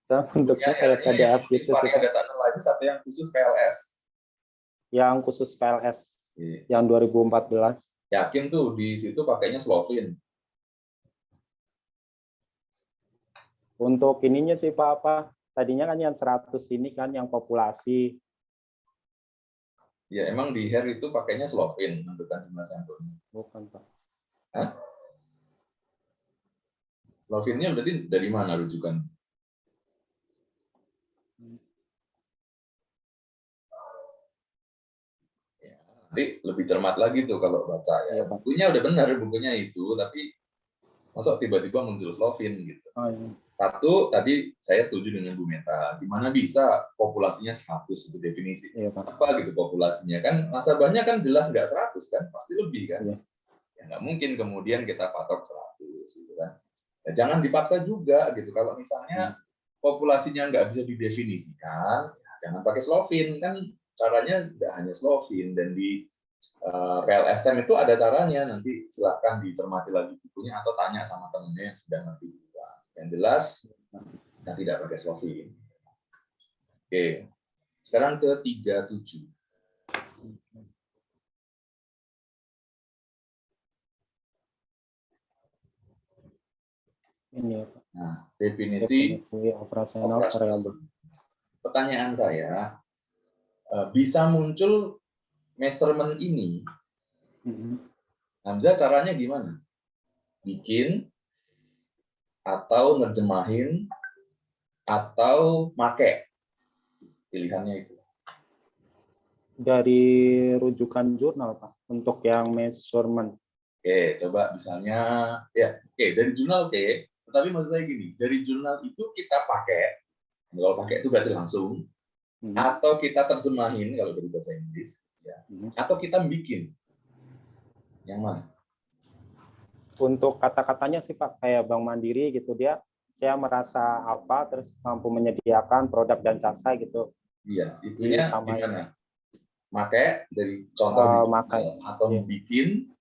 Sama bentuknya kayak PDF gitu sih. Varian data analisis atau yang khusus PLS? Yang khusus PLS. Iya. Yang 2014. Yakin tuh di situ pakainya Slovin. Untuk ininya sih Pak, apa? Tadinya kan yang 100 ini kan yang populasi. Ya, emang di Hair itu pakainya Slovin menentukan jumlah sampelnya. Bukan Pak. Hah? Slovinnya berarti dari mana rujukan? Ya, nanti lebih cermat lagi tuh kalau baca ya. Iya, Pak. Bukunya udah benar, bukunya itu, tapi masa tiba-tiba muncul Slovin gitu. Oh, iya. Satu, tadi saya setuju dengan Bu Meta, gimana bisa populasinya 100 itu definisi. Iya, Pak. Apa gitu populasinya? Kan nasabahnya kan jelas nggak 100 kan, pasti lebih kan. Iya. Ya nggak mungkin kemudian kita patok 100 gitu kan. Ya, jangan dipaksa juga gitu. Kalau misalnya populasinya nggak bisa didefinisikan, ya jangan pakai Slovin. Kan caranya nggak hanya Slovin, dan di PLSM itu ada caranya, nanti silahkan dicermati lagi bukunya atau tanya sama temennya yang sudah ngerti juga. Yang jelas, kita tidak pakai Slovin. Oke, sekarang ke 37. Ini ya, Pak. Nah, definisi operasional variabel. Pertanyaan saya, bisa muncul measurement ini, Hamzah caranya gimana? Bikin, atau nerjemahin, atau make? Pilihannya itu. Dari rujukan jurnal, Pak, untuk yang measurement. Oke, coba misalnya, ya, oke, dari jurnal oke, tetapi maksud saya gini, dari jurnal itu kita pakai, kalau pakai itu berarti langsung, atau kita terjemahin kalau dari bahasa Inggris, ya, atau kita bikin. Yang mana? Untuk kata-katanya sih Pak, kayak Bank Mandiri gitu, saya merasa apa, terus mampu menyediakan produk dan jasa gitu. Iya, itunya Sama gimana? Pakai dari contoh atau iya. bikin,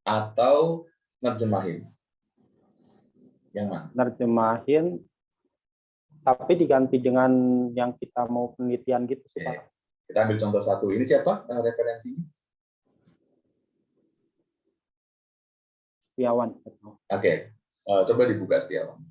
atau nerjemahin. Yang mana? Nerjemahin, tapi diganti dengan yang kita mau penelitian gitu sih Pak. Kita ambil contoh satu. Ini siapa referensinya? Setiawan. Oke, coba dibuka Setiawan.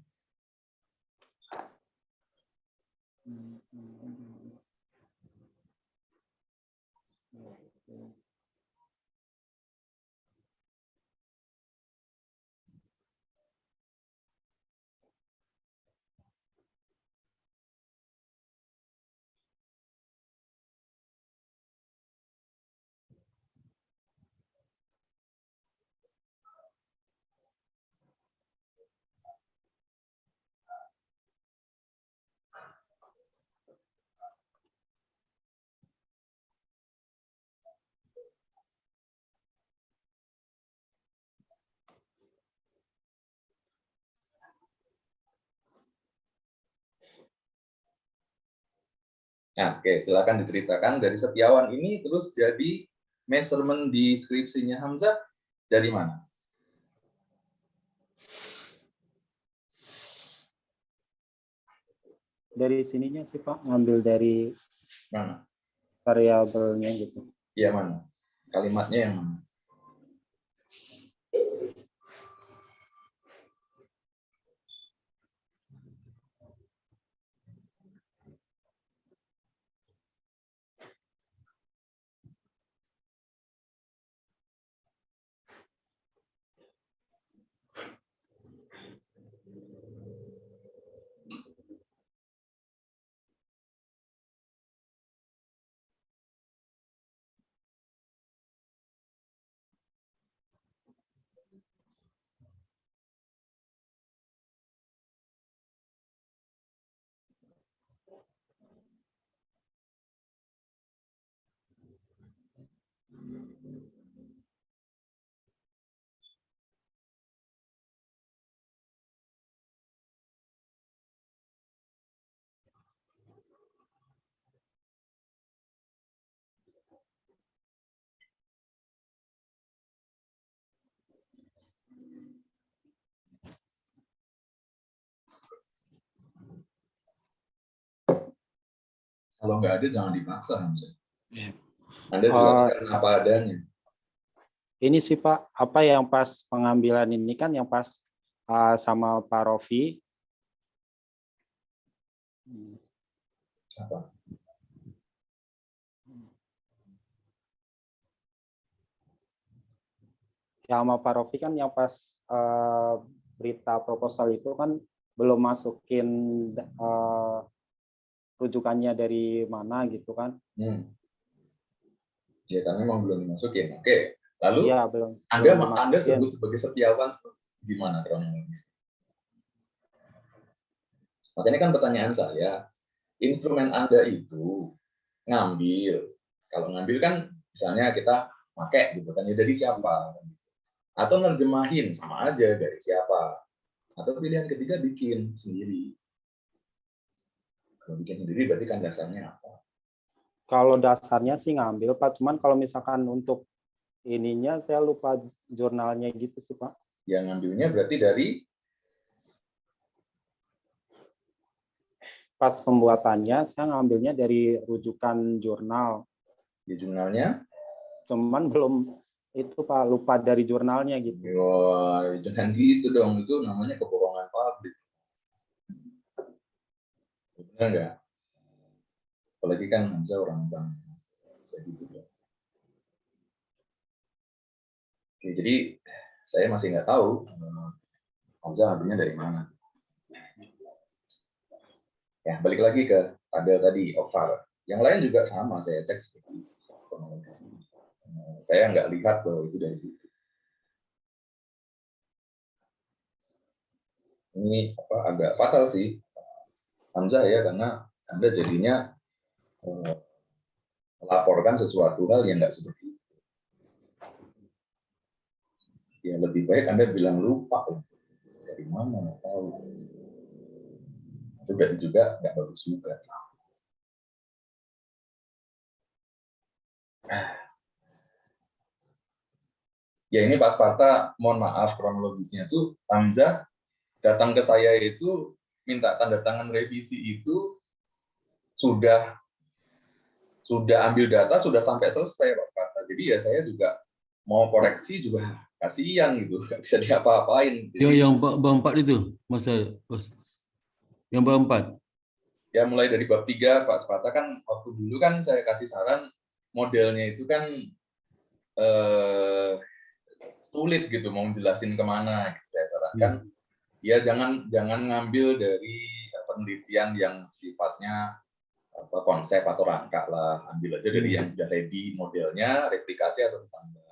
Nah, oke, silakan diceritakan dari Setiawan ini terus jadi measurement di skripsinya Hamzah dari mana? Dari sininya sih Pak, ngambil dari Mana? variabelnya gitu. Iya, mana? Kalimatnya yang mana? Kalau nggak ada jangan dipaksa, Hamzah. Iya. Anda jelaskan apa adanya. Ini sih Pak, apa yang pas pengambilan ini kan yang pas sama Pak Rofi. Apa? Ya sama Pak Rofi kan yang pas berita proposal itu kan belum masukin rujukannya dari mana gitu kan. Ya, kami memang belum dimasukin. Oke. Lalu Iya, belum Anda dimasukin. sebut sebagai setiawan gimana kronologis? Makanya kan pertanyaan saya, instrumen Anda itu ngambil. Kalau ngambil kan misalnya kita pakai gitu kan, ya dari siapa? Atau nerjemahin, sama aja dari siapa? Atau pilihan ketiga bikin sendiri. Kalau bikin sendiri berarti kan dasarnya apa? Kalau dasarnya sih ngambil Pak, cuman kalau misalkan untuk ininya saya lupa jurnalnya gitu sih Pak. Yang ngambilnya berarti dari Pas pembuatannya saya ngambilnya dari rujukan jurnal. di jurnalnya. Cuman belum itu Pak, lupa dari jurnalnya gitu. Wah, jangan gitu dong, itu namanya kebohongan publik. Benar nggak? Apalagi kan Hamzah orang bank. Bisa gitu dong. Oke, jadi saya masih nggak tahu Hamzah ngambilnya dari mana. Ya, balik lagi ke tabel tadi, OVAR. Yang lain juga sama, saya cek seperti kronologis. Saya nggak lihat bahwa itu dari situ. Ini agak fatal sih, Hamzah ya, karena Anda jadinya melaporkan sesuatu hal yang nggak seperti itu. Ya lebih baik Anda bilang lupa, dari mana nggak tahu. Itu berarti juga nggak bagus juga. Ya ini Pak Sparta, mohon maaf kronologisnya tuh Hamzah datang ke saya itu minta tanda tangan revisi itu sudah ambil data, sudah sampai selesai Pak Sparta. Jadi ya saya juga mau koreksi juga kasihan gitu, nggak bisa diapa-apain. Ya, yang bab 4 itu, Mas. Yang bab 4. Ya mulai dari bab 3 Pak Sparta kan waktu dulu kan saya kasih saran modelnya itu kan sulit gitu mau jelasin kemana. Saya sarankan ya jangan ngambil dari penelitian yang sifatnya konsep atau rangka lah, ambil aja dari yang sudah ready modelnya, replikasi atau ditambah.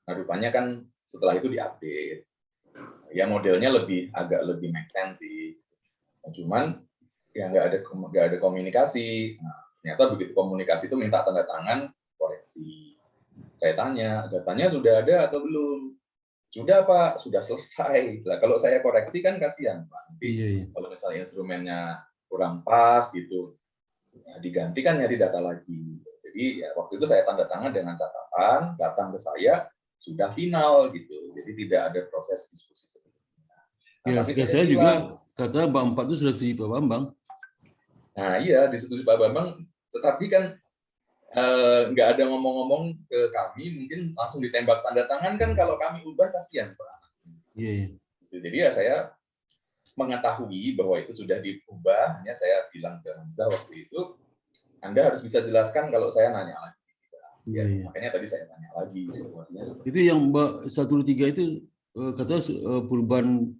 Nah rupanya kan setelah itu diupdate. Ya modelnya agak lebih make sense sih. Nah, cuman ya nggak ada komunikasi. Nah, ternyata begitu komunikasi itu minta tanda tangan koreksi. Saya tanya, datanya sudah ada atau belum? Sudah Pak, sudah selesai. Nah, kalau saya koreksi kan kasihan Pak. Nanti kalau misalnya instrumennya kurang pas gitu, ya diganti kan nyari data lagi. Jadi ya waktu itu saya tanda tangan dengan catatan, datang ke saya sudah final gitu. Jadi tidak ada proses diskusi sebelumnya. Nah, Ya, tapi saya juga kata bab 4 itu sudah setuju Pak Bambang. Nah iya, disetujui Pak Bambang, tetapi kan nggak ada ngomong-ngomong ke kami, mungkin langsung ditembak tanda tangan kan kalau kami ubah kasihan Pak. Iya. Jadi ya saya mengetahui bahwa itu sudah diubah, hanya saya bilang ke Hamzah waktu itu, Anda harus bisa jelaskan kalau saya nanya lagi. Ya, makanya tadi saya tanya lagi situasinya seperti itu. Yang bab 1-3 itu kata perubahan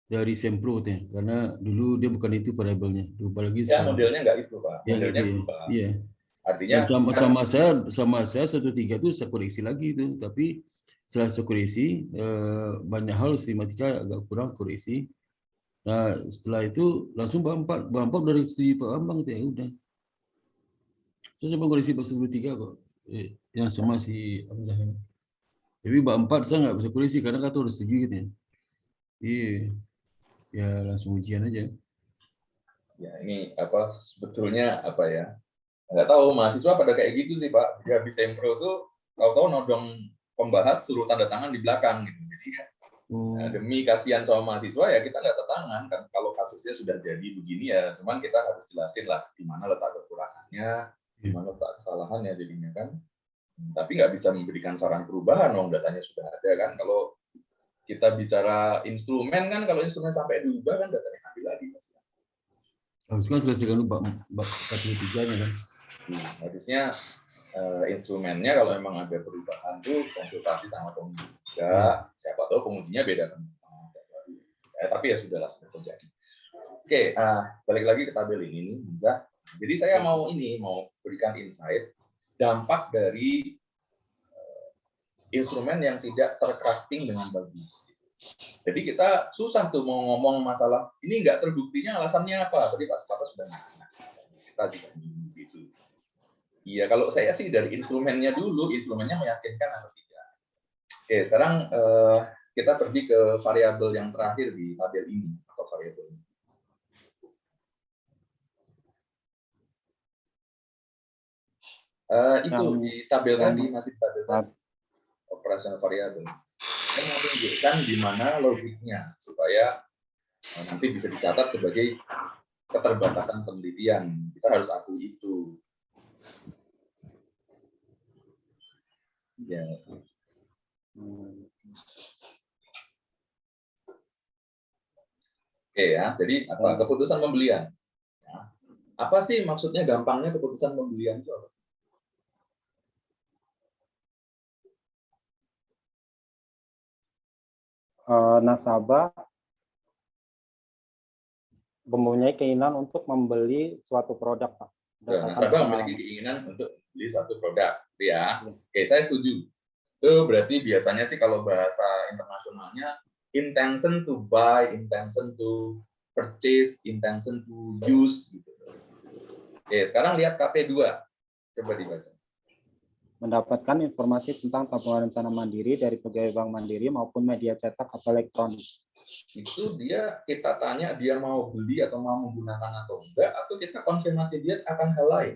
dari Sempro katanya, karena dulu dia bukan itu variabelnya, lupa lagi. Ya modelnya nggak itu Pak, modelnya gitu, berubah. Iya. Artinya sama saya 1-3 itu saya koreksi lagi itu, tapi setelah saya koreksi banyak hal sistematika agak kurang koreksi. Nah setelah itu langsung bab 4 dari studi Pak Bambang ya udah. Saya sempat koreksi bab 1-3 kok, yang sama si Hamzah. Tapi bab 4 saya nggak bisa koreksi karena kata udah setuju gitu ya. Iya, ya langsung ujian aja. Ya ini sebetulnya ya? Nggak tahu mahasiswa pada kayak gitu sih Pak. Dia habis sempro tuh tahu-tahu nodong pembahas suruh tanda tangan di belakang gitu. Jadi demi kasihan sama mahasiswa ya kita nggak tanda tangan kan. Kalau kasusnya sudah jadi begini ya, cuman kita harus jelasin lah di mana letak kekurangannya. datanya, di mana letak kesalahan ya jadinya kan. Tapi nggak bisa memberikan saran perubahan, dong datanya sudah ada kan. Kalau kita bicara instrumen kan, kalau instrumen sampai diubah kan datanya ambil lagi. Harus kan selesaikan bab 43-nya kan. Harusnya instrumennya kalau memang ada perubahan tuh konsultasi sama penguji juga. Siapa tahu pengujinya beda kan. Tapi ya sudahlah, sudah terjadi. Oke, balik lagi ke tabel ini, Hamzah. Jadi saya mau berikan insight dampak dari instrumen yang tidak tercrafting dengan bagus. Jadi kita susah tuh mau ngomong masalah ini nggak terbuktinya alasannya apa. Tadi Pak Sepata sudah nanya. Kita juga di situ. Iya, kalau saya sih dari instrumennya dulu, instrumennya meyakinkan atau tidak. Oke, sekarang kita pergi ke variabel yang terakhir di tabel ini atau variabel ini. Itu di tabel tadi masih tabel tadi. Operasional variabel. Saya mau tunjukkan di mana logiknya supaya nanti bisa dicatat sebagai keterbatasan penelitian. Kita harus akui itu. Ya. Oke ya, jadi apa? Keputusan pembelian. Ya. Apa sih maksudnya gampangnya keputusan pembelian itu apa sih? Nasabah mempunyai keinginan untuk membeli suatu produk, Pak. Nasabah memiliki keinginan untuk beli suatu produk, ya. Oke, saya setuju. Itu berarti biasanya sih kalau bahasa internasionalnya intention to buy, intention to purchase, intention to use gitu. Oke, sekarang lihat KP2. Coba dibaca. Mendapatkan informasi tentang tabungan rencana mandiri dari pegawai Bank Mandiri maupun media cetak atau elektronik. Itu kita tanya dia mau beli atau mau menggunakan atau enggak, atau kita konfirmasi dia akan hal lain.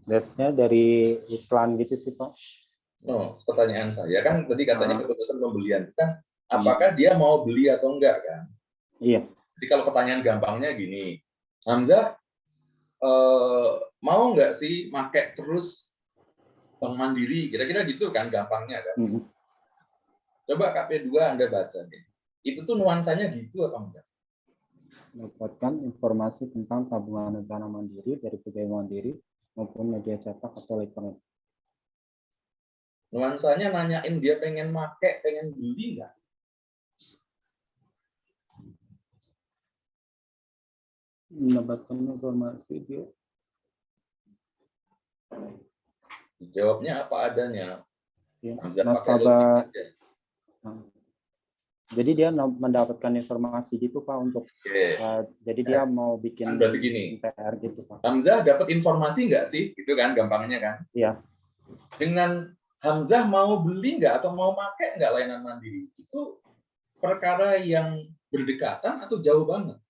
Biasanya dari iklan gitu sih, Pak. No, pertanyaan saya kan tadi katanya keputusan pembelian kan, apakah dia mau beli atau enggak kan? Iya. Jadi kalau pertanyaan gampangnya gini, Hamzah mau nggak sih pakai terus Bank Mandiri? Kira-kira gitu kan gampangnya kan? Coba KP2 Anda baca deh. Itu tuh nuansanya gitu apa enggak? Mendapatkan informasi tentang tabungan rencana mandiri dari pegawai mandiri maupun media cetak atau elektronik. Nuansanya nanyain dia pengen pakai, pengen beli nggak? Mendapatkan informasi dia. Jawabnya apa adanya. Ya. Nasabah. Jadi dia mendapatkan informasi gitu Pak untuk jadi dia mau bikin berarti gini, PR gitu Pak. Hamzah dapat informasi nggak sih? Itu kan gampangnya kan? Iya. Dengan Hamzah mau beli nggak atau mau pakai nggak layanan mandiri? Itu perkara yang berdekatan atau jauh banget?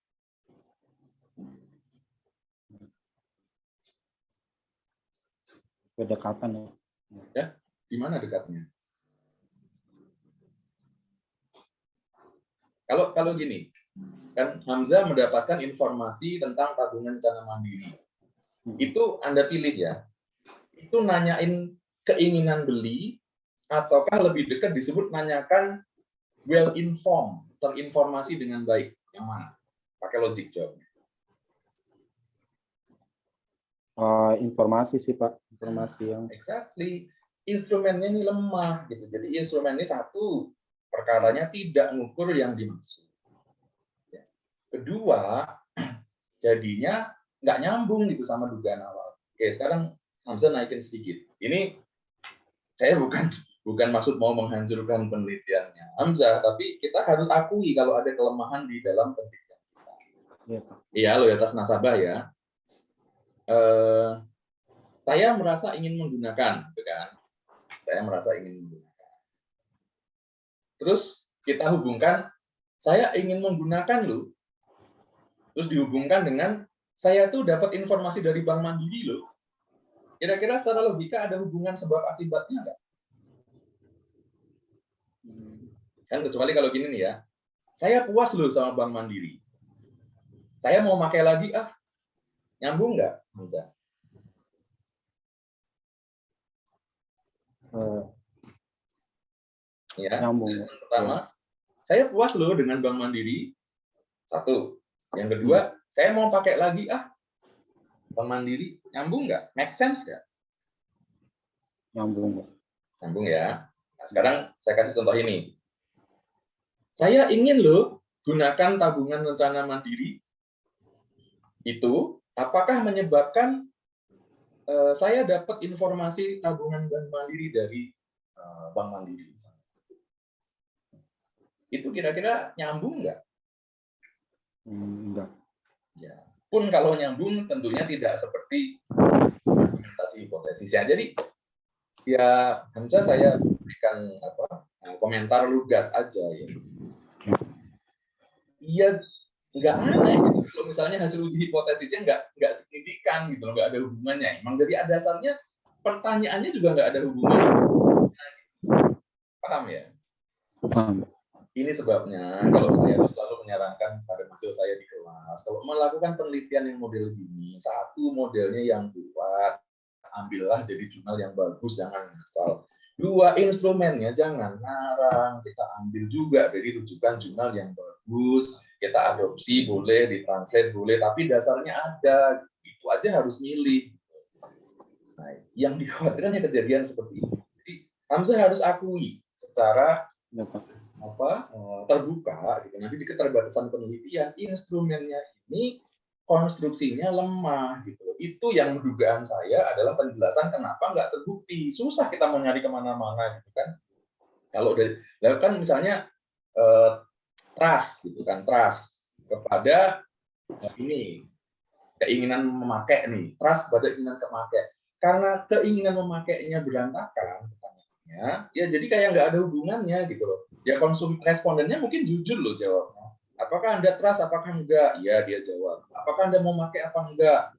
Berdekatan ya. Ya, di mana dekatnya? Kalau gini, kan Hamzah mendapatkan informasi tentang tabungan rencana mandiri. Itu Anda pilih ya. Itu nanyain keinginan beli, ataukah lebih dekat disebut nanyakan well informed, terinformasi dengan baik. Yang mana? Pakai logik jawabnya. Informasi sih Pak, informasi yang exactly. Instrumennya ini lemah gitu. Jadi instrumen ini satu, perkaranya tidak ngukur yang dimaksud. Kedua, jadinya nggak nyambung gitu sama dugaan awal. Oke, sekarang Hamzah naikin sedikit. Ini saya bukan maksud mau menghancurkan penelitiannya Hamzah, tapi kita harus akui kalau ada kelemahan di dalam penelitian kita. Iya, loyalitas nasabah ya. Saya merasa ingin menggunakan, gitu kan? Saya merasa ingin menggunakan. Terus kita hubungkan, saya ingin menggunakan loh. Terus dihubungkan dengan saya tuh dapat informasi dari Bank Mandiri loh. Kira-kira secara logika ada hubungan sebab akibatnya nggak? Kan kecuali kalau gini nih ya, Saya puas loh sama Bank Mandiri. Saya mau pakai lagi, nyambung nggak? Enggak. Ya, Nyambung. pertama, saya puas loh dengan Bank Mandiri. Satu. Yang kedua, saya mau pakai lagi, Bank Mandiri. Nyambung nggak? Make sense nggak? Nyambung. Nyambung ya. Nah, sekarang saya kasih contoh ini. Saya ingin loh gunakan tabungan rencana mandiri itu, apakah menyebabkan saya dapat informasi tabungan Bank Mandiri dari Bank Mandiri? Itu kira-kira nyambung nggak? Enggak. Ya. Pun kalau nyambung, tentunya tidak seperti argumentasi hipotesisnya. Jadi, ya Hamzah saya berikan komentar lugas aja ya. Iya, nggak aneh gitu. Kalau misalnya hasil uji hipotesisnya nggak signifikan gitu, nggak ada hubungannya. Emang dari dasarnya pertanyaannya juga nggak ada hubungannya. Paham ya? Paham. Ini sebabnya kalau saya tuh selalu menyarankan pada mahasiswa saya di kelas, kalau melakukan penelitian yang model gini, satu modelnya yang kuat, ambillah jadi jurnal yang bagus, jangan ngasal. Dua, instrumennya jangan ngarang, kita ambil juga dari rujukan jurnal yang bagus, kita adopsi boleh, ditranslate boleh, tapi dasarnya ada, itu aja harus milih. Nah, yang dikhawatirkan kejadian seperti ini. Jadi Hamzah harus akui secara terbuka gitu. Nanti di keterbatasan penelitian instrumennya ini konstruksinya lemah gitu. Itu yang dugaan saya adalah penjelasan kenapa nggak terbukti. Susah kita mau nyari kemana-mana gitu kan. Kalau dari kan misalnya trust gitu kan, trust kepada ini keinginan memakai nih, trust pada keinginan memakai. Karena keinginan memakainya berantakan, ya jadi kayak nggak ada hubungannya gitu loh. Ya respondennya mungkin jujur loh jawabnya. Apakah Anda trust, apakah enggak? Ya dia jawab. Apakah Anda mau pakai apa enggak?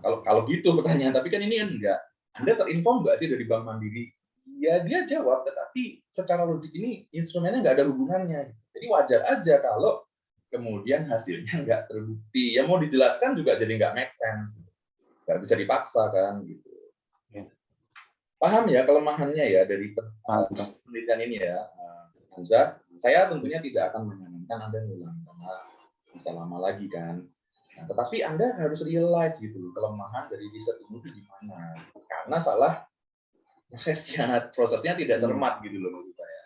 Kalau gitu pertanyaan, tapi kan ini kan enggak. Anda terinform nggak sih dari Bank Mandiri? Ya dia jawab, tetapi secara logik ini instrumennya nggak ada hubungannya. Jadi wajar aja kalau kemudian hasilnya nggak terbukti. Ya mau dijelaskan juga jadi nggak make sense. Nggak bisa dipaksa kan gitu. Paham ya kelemahannya ya dari penelitian ini ya, Hamzah. Saya tentunya tidak akan menyarankan Anda ngulang karena bisa lama lagi kan. Nah, tetapi Anda harus realize gitu loh kelemahan dari riset ini itu gimana. Karena salah prosesnya tidak cermat gitu loh menurut saya.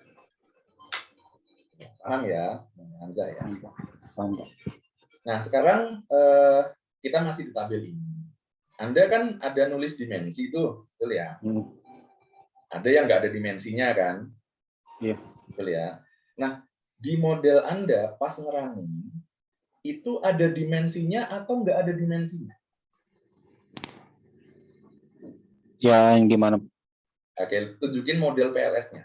Paham ya, Hamzah ya. Paham. Nah sekarang kita masih di tabel ini. Anda kan ada nulis dimensi itu, betul ya? Ada yang nggak ada dimensinya kan? Iya. Betul ya. Nah, di model Anda pas ngerangin, itu ada dimensinya atau nggak ada dimensinya? Ya, yang gimana? Oke, tunjukin model PLS-nya.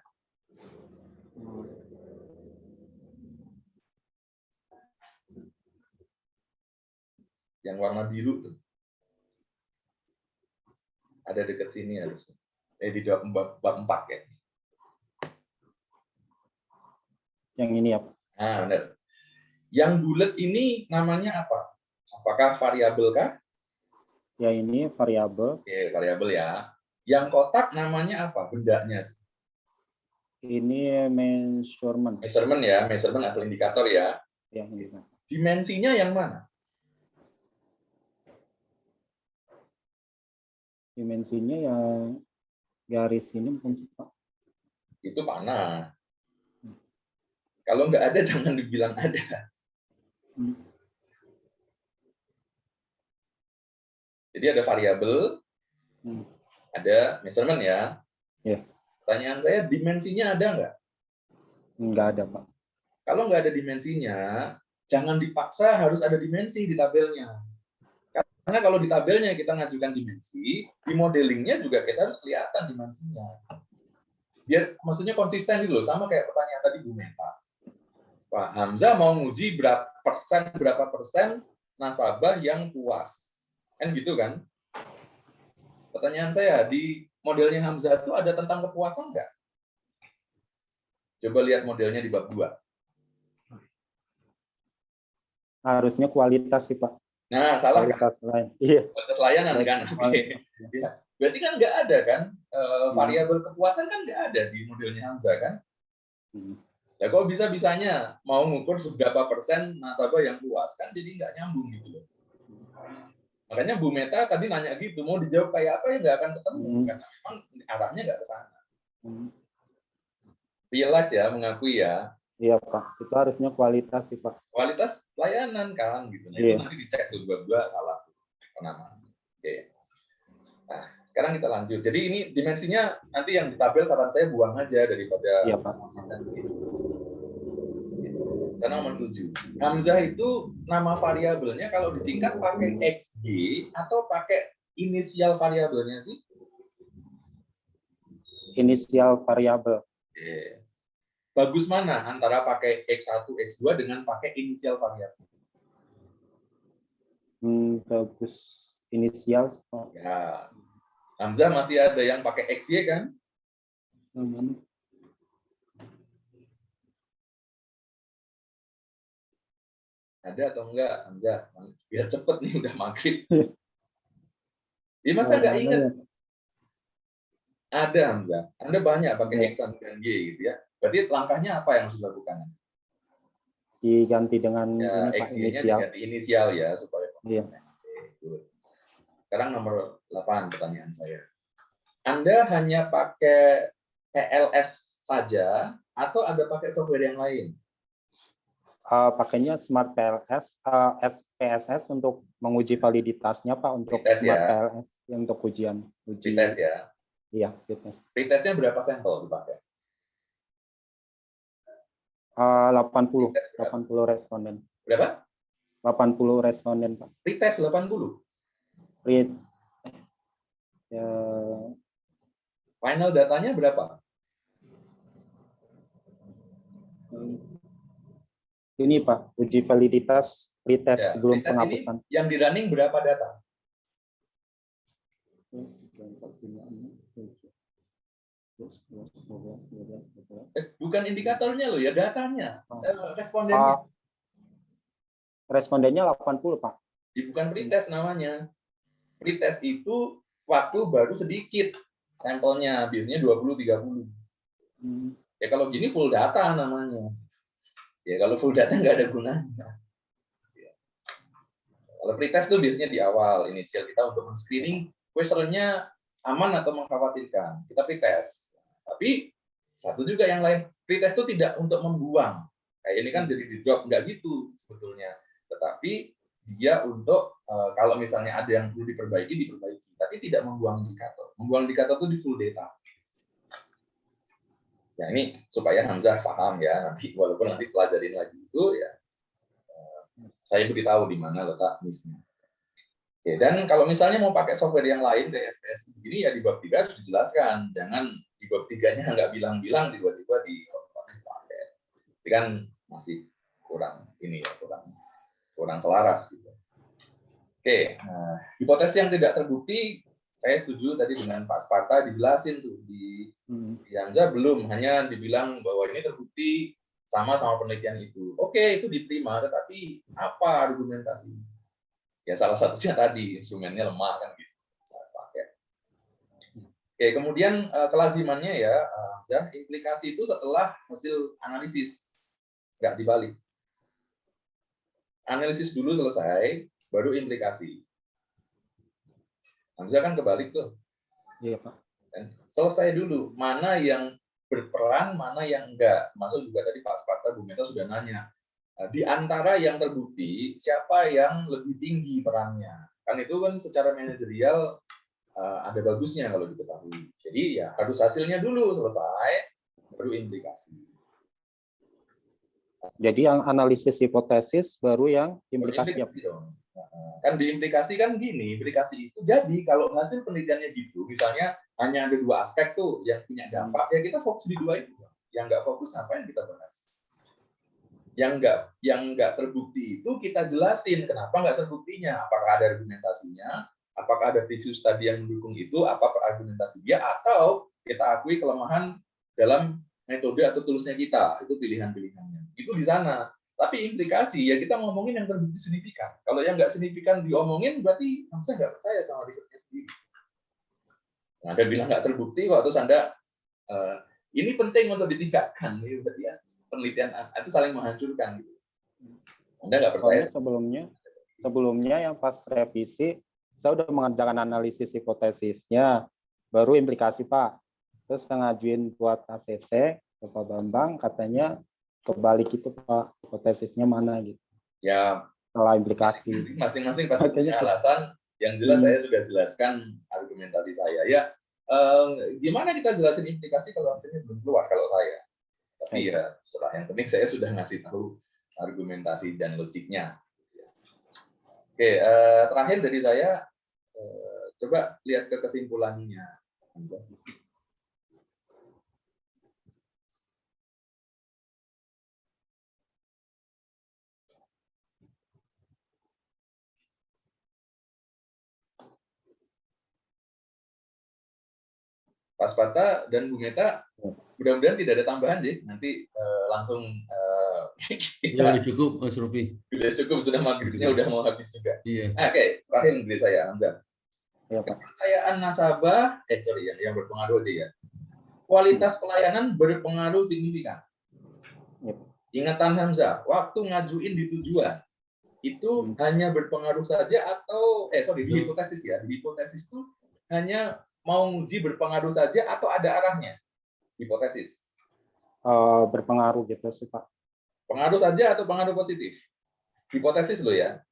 Yang warna biru tuh. Ada dekat sini harusnya. Di bab 4 ya. Yang ini ya. Nah, benar. Yang bulat ini namanya apa? Apakah variabel kah? Ya ini variabel. Oke, variabel ya. Yang kotak namanya apa? Bendanya. Ini measurement. Measurement ya, measurement atau indikator ya. Ya, ini. Dimensinya yang mana? Dimensinya yang garis ini bukan sih, Pak? Itu panah. Kalau nggak ada, jangan dibilang ada. Jadi ada variabel, ada measurement ya. Ya. Pertanyaan saya, dimensinya ada nggak? Nggak ada, Pak. Kalau nggak ada dimensinya, jangan dipaksa harus ada dimensi di tabelnya. Karena kalau di tabelnya kita ngajukan dimensi, di modelingnya juga kita harus kelihatan dimensinya. Biar maksudnya konsisten gitu loh, sama kayak pertanyaan tadi Bu Meta. Pak Hamzah mau nguji berapa persen nasabah yang puas. Kan gitu kan? Pertanyaan saya, di modelnya Hamzah itu ada tentang kepuasan nggak? Coba lihat modelnya di bab 2. Harusnya kualitas sih, Pak. Nah, salah kan? Kualitas lain. Iya. Kualitas layanan kan? Oke. Ya. Berarti kan nggak ada kan variabel kepuasan kan nggak ada di modelnya Hamzah kan? Ya kok bisa-bisanya mau ngukur seberapa persen nasabah yang puas kan jadi nggak nyambung gitu loh. Makanya Bu Meta tadi nanya gitu, mau dijawab kayak apa ya nggak akan ketemu karena memang arahnya nggak ke sana. Realize ya, mengakui ya. Iya, Pak. Itu harusnya kualitas sih, Pak. Kualitas layanan kan gitu. Nah, Iya. itu nanti dicek tuh dua-dua salah penama. Oke. Nah, sekarang kita lanjut. Jadi ini dimensinya nanti yang di tabel saran saya buang aja daripada Iya, Pak. konsisten gitu. Karena nomor 7. Hamzah itu nama variabelnya kalau disingkat pakai XG atau pakai inisial variabelnya sih? Inisial variabel. Oke. Bagus mana antara pakai X1, X2 dengan pakai inisial variabel? Bagus inisial, Pak. Ya. Hamzah masih ada yang pakai XY kan? Ada atau enggak? Hamzah, biar cepet nih udah maghrib. Ya masa nggak ingat? Ada Hamzah. Anda banyak pakai X1 dan Y gitu ya. Berarti langkahnya apa yang harus dilakukan? Diganti dengan ya, ini, Pak, X-nya inisial. diganti inisial ya supaya Iya. Sekarang nomor 8 pertanyaan saya. Anda hanya pakai PLS saja atau ada pakai software yang lain? Pakainya Smart PLS, PSS untuk menguji validitasnya, Pak, untuk Pretest Smart ya? PLS untuk uji. Pretest ya? Iya, pretest. Pretestnya berapa sampel dipakai? 80 Pretest berapa? 80 responden. Berapa? 80 responden, Pak. Pretest 80. Final datanya berapa? Ini, Pak, uji validitas pretest Ya, sebelum pretest penghapusan. ini yang di running berapa data? Bukan indikatornya loh ya, datanya. Respondennya. Respondennya 80, Pak. Bukan pretest namanya. Pretest itu waktu baru sedikit sampelnya, biasanya 20-30. Ya kalau gini full data namanya. Ya kalau full data nggak ada gunanya. Ya. Kalau pretest tuh biasanya di awal, inisial kita untuk men-screening questionnya aman atau mengkhawatirkan. Kita pretest. Tapi satu juga yang lain, pretest itu tidak untuk membuang. Kayak ini kan jadi di drop, nggak gitu sebetulnya. Tetapi dia untuk kalau misalnya ada yang perlu diperbaiki, tapi tidak membuang indikator. Membuang indikator itu di full data. Ya ini supaya Hamzah paham ya, nanti walaupun nanti pelajarin lagi itu ya, saya beritahu di mana letak miss-nya. Oke, dan kalau misalnya mau pakai software yang lain kayak SPS begini ya di bab 3 harus dijelaskan, jangan di bab 3-nya nggak bilang-bilang tiba-tiba dipakai. Tapi kan masih kurang ini ya, kurang selaras gitu. Oke, hipotesis yang tidak terbukti, saya setuju tadi dengan Pak Sparta dijelasin tuh di Hamzah belum, hanya dibilang bahwa ini terbukti sama penelitian itu. Oke, itu diterima, tetapi apa argumentasinya? Ya salah satunya tadi instrumennya lemah kan gitu. Saya pakai. Oke, kemudian kelazimannya ya, Hamzah, implikasi itu setelah hasil analisis, nggak dibalik. Analisis dulu selesai, baru implikasi. Hamzah kan kebalik tuh. Iya, Pak. Selesai dulu, mana yang berperan, mana yang enggak. Masuk juga tadi Pak Sparta, Bu Meta sudah nanya. Di antara yang terbukti, siapa yang lebih tinggi perannya? Kan itu kan secara manajerial ada bagusnya kalau diketahui. Jadi ya harus hasilnya dulu selesai, baru implikasi. Jadi yang analisis hipotesis baru yang implikasi. Dong. Kan diimplikasi kan gini, implikasi itu jadi kalau hasil penelitiannya gitu, misalnya hanya ada 2 aspek tuh yang punya dampak, ya kita fokus di 2 itu. Yang nggak fokus ngapain kita bahas? Yang nggak terbukti itu kita jelasin kenapa nggak terbuktinya, apakah ada argumentasinya, apakah ada previous tadi yang mendukung itu, apa argumentasi dia, atau kita akui kelemahan dalam metode atau toolsnya kita, itu pilihan-pilihannya. Itu di sana. Tapi implikasi ya kita ngomongin yang terbukti signifikan. Kalau yang nggak signifikan diomongin berarti saya nggak percaya sama risetnya sendiri. Nah, Anda bilang nggak terbukti kok, terus Anda ini penting untuk ditingkatkan. Ini berarti ya penelitian itu saling menghancurkan. Gitu. Anda nggak percaya? Sebelumnya yang pas revisi saya udah mengerjakan analisis hipotesisnya, baru implikasi Pak. Terus ngajuin buat ACC ke Pak Bambang, katanya kebalik itu Pak, hipotesisnya mana gitu. Ya, setelah implikasi. Masing-masing pasti punya alasan. Yang jelas saya sudah jelaskan argumentasi saya. Ya, gimana kita jelasin implikasi kalau hasilnya belum keluar kalau saya. Tapi ya, setelah yang penting saya sudah ngasih tahu argumentasi dan logiknya. Oke, terakhir dari saya, coba lihat ke kesimpulannya. Pak Spata dan Bu Meta, mudah-mudahan tidak ada tambahan deh. Nanti langsung Ya, udah cukup, Mas Rofi. Sudah cukup, sudah maghribnya udah mau habis juga. Iya. Oke, terakhir dari saya, Hamzah. Ya, Pak. Kepercayaan nasabah, yang berpengaruh dia. Kualitas pelayanan berpengaruh signifikan. Yep. Ingatan Hamzah, waktu ngajuin di tujuan itu hanya berpengaruh saja atau di hipotesis ya. Di hipotesis itu hanya mau uji berpengaruh saja atau ada arahnya? Hipotesis. Berpengaruh gitu sih Pak. Pengaruh saja atau pengaruh positif? Hipotesis lo ya.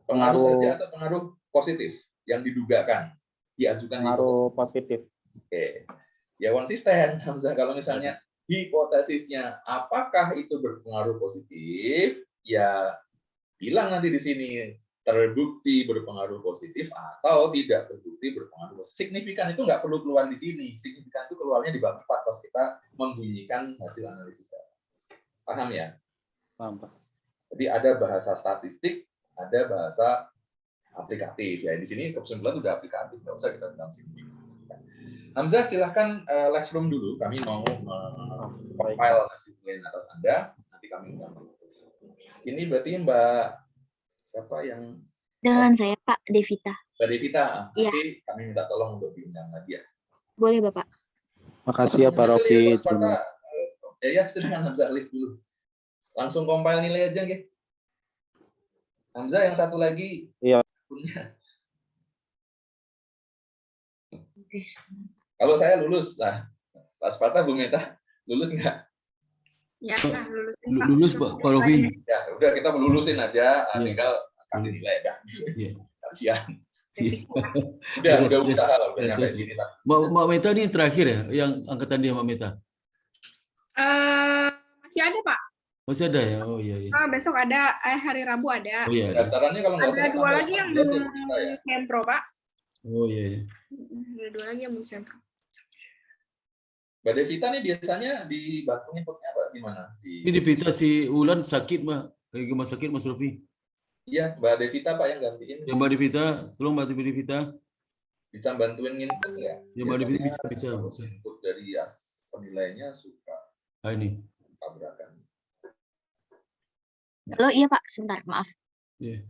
Pengaruh saja atau pengaruh positif yang didugakan, diajukan pengaruh positif. Oke. Ya konsisten Hamzah, kalau misalnya hipotesisnya apakah itu berpengaruh positif, ya bilang nanti di sini terbukti berpengaruh positif atau tidak terbukti berpengaruh signifikan. Itu nggak perlu keluar di sini. Signifikan itu keluarnya di bab 4 pas kita membunyikan hasil analisis. Paham ya? Paham, Pak. Jadi ada bahasa statistik, ada bahasa aplikatif. Ya di sini kesimpulan sudah aplikatif, nggak usah kita bilang signifikan. Hamzah, silahkan live room dulu. Kami mau compile hasil penilaian atas Anda. Nanti kami undang. Ini berarti Mbak siapa yang? Dengan saya Pak Devita. Mbak Devita. Iya. Nanti kami minta tolong untuk diundang lagi ya. Boleh Bapak. Makasih ya Pak Rofi. Ya, silakan Hamzah live dulu. Langsung compile nilai aja nggih. Hamzah yang satu lagi. Iya. Punya. Kalau saya lulus, nah, Pak Spata, Bu Meta, lulus nggak? Ya, lulusin, Pak. Lulus Pak Rofi. Ya, udah kita lulusin aja, tinggal kasih nilai dah. Kasihan. Udah usaha lah, udah nyampe sini. Mbak Meta ini terakhir ya, yang angkatan dia Mbak Meta? Masih ada Pak. Masih ada ya? Oh iya. Besok ada, hari Rabu ada. Oh iya. Daftarannya kalau nggak ada dua lagi yang belum sempro Pak. Oh iya. Ada dua lagi yang belum sempro. Mbak Devita nih biasanya di Batu inputnya apa gimana? Ini Devita si Ulan sakit Mbak, lagi rumah sakit Mas Rofi. Iya, Mbak Devita Pak yang gantiin. Ya Mbak Devita, tolong Mbak Devita. Bisa bantuin nginput ya? Ya Mbak Devita bisa. Input dari penilainya suka. Ini. Tabrakan. Halo, iya Pak, sebentar, maaf. Yeah.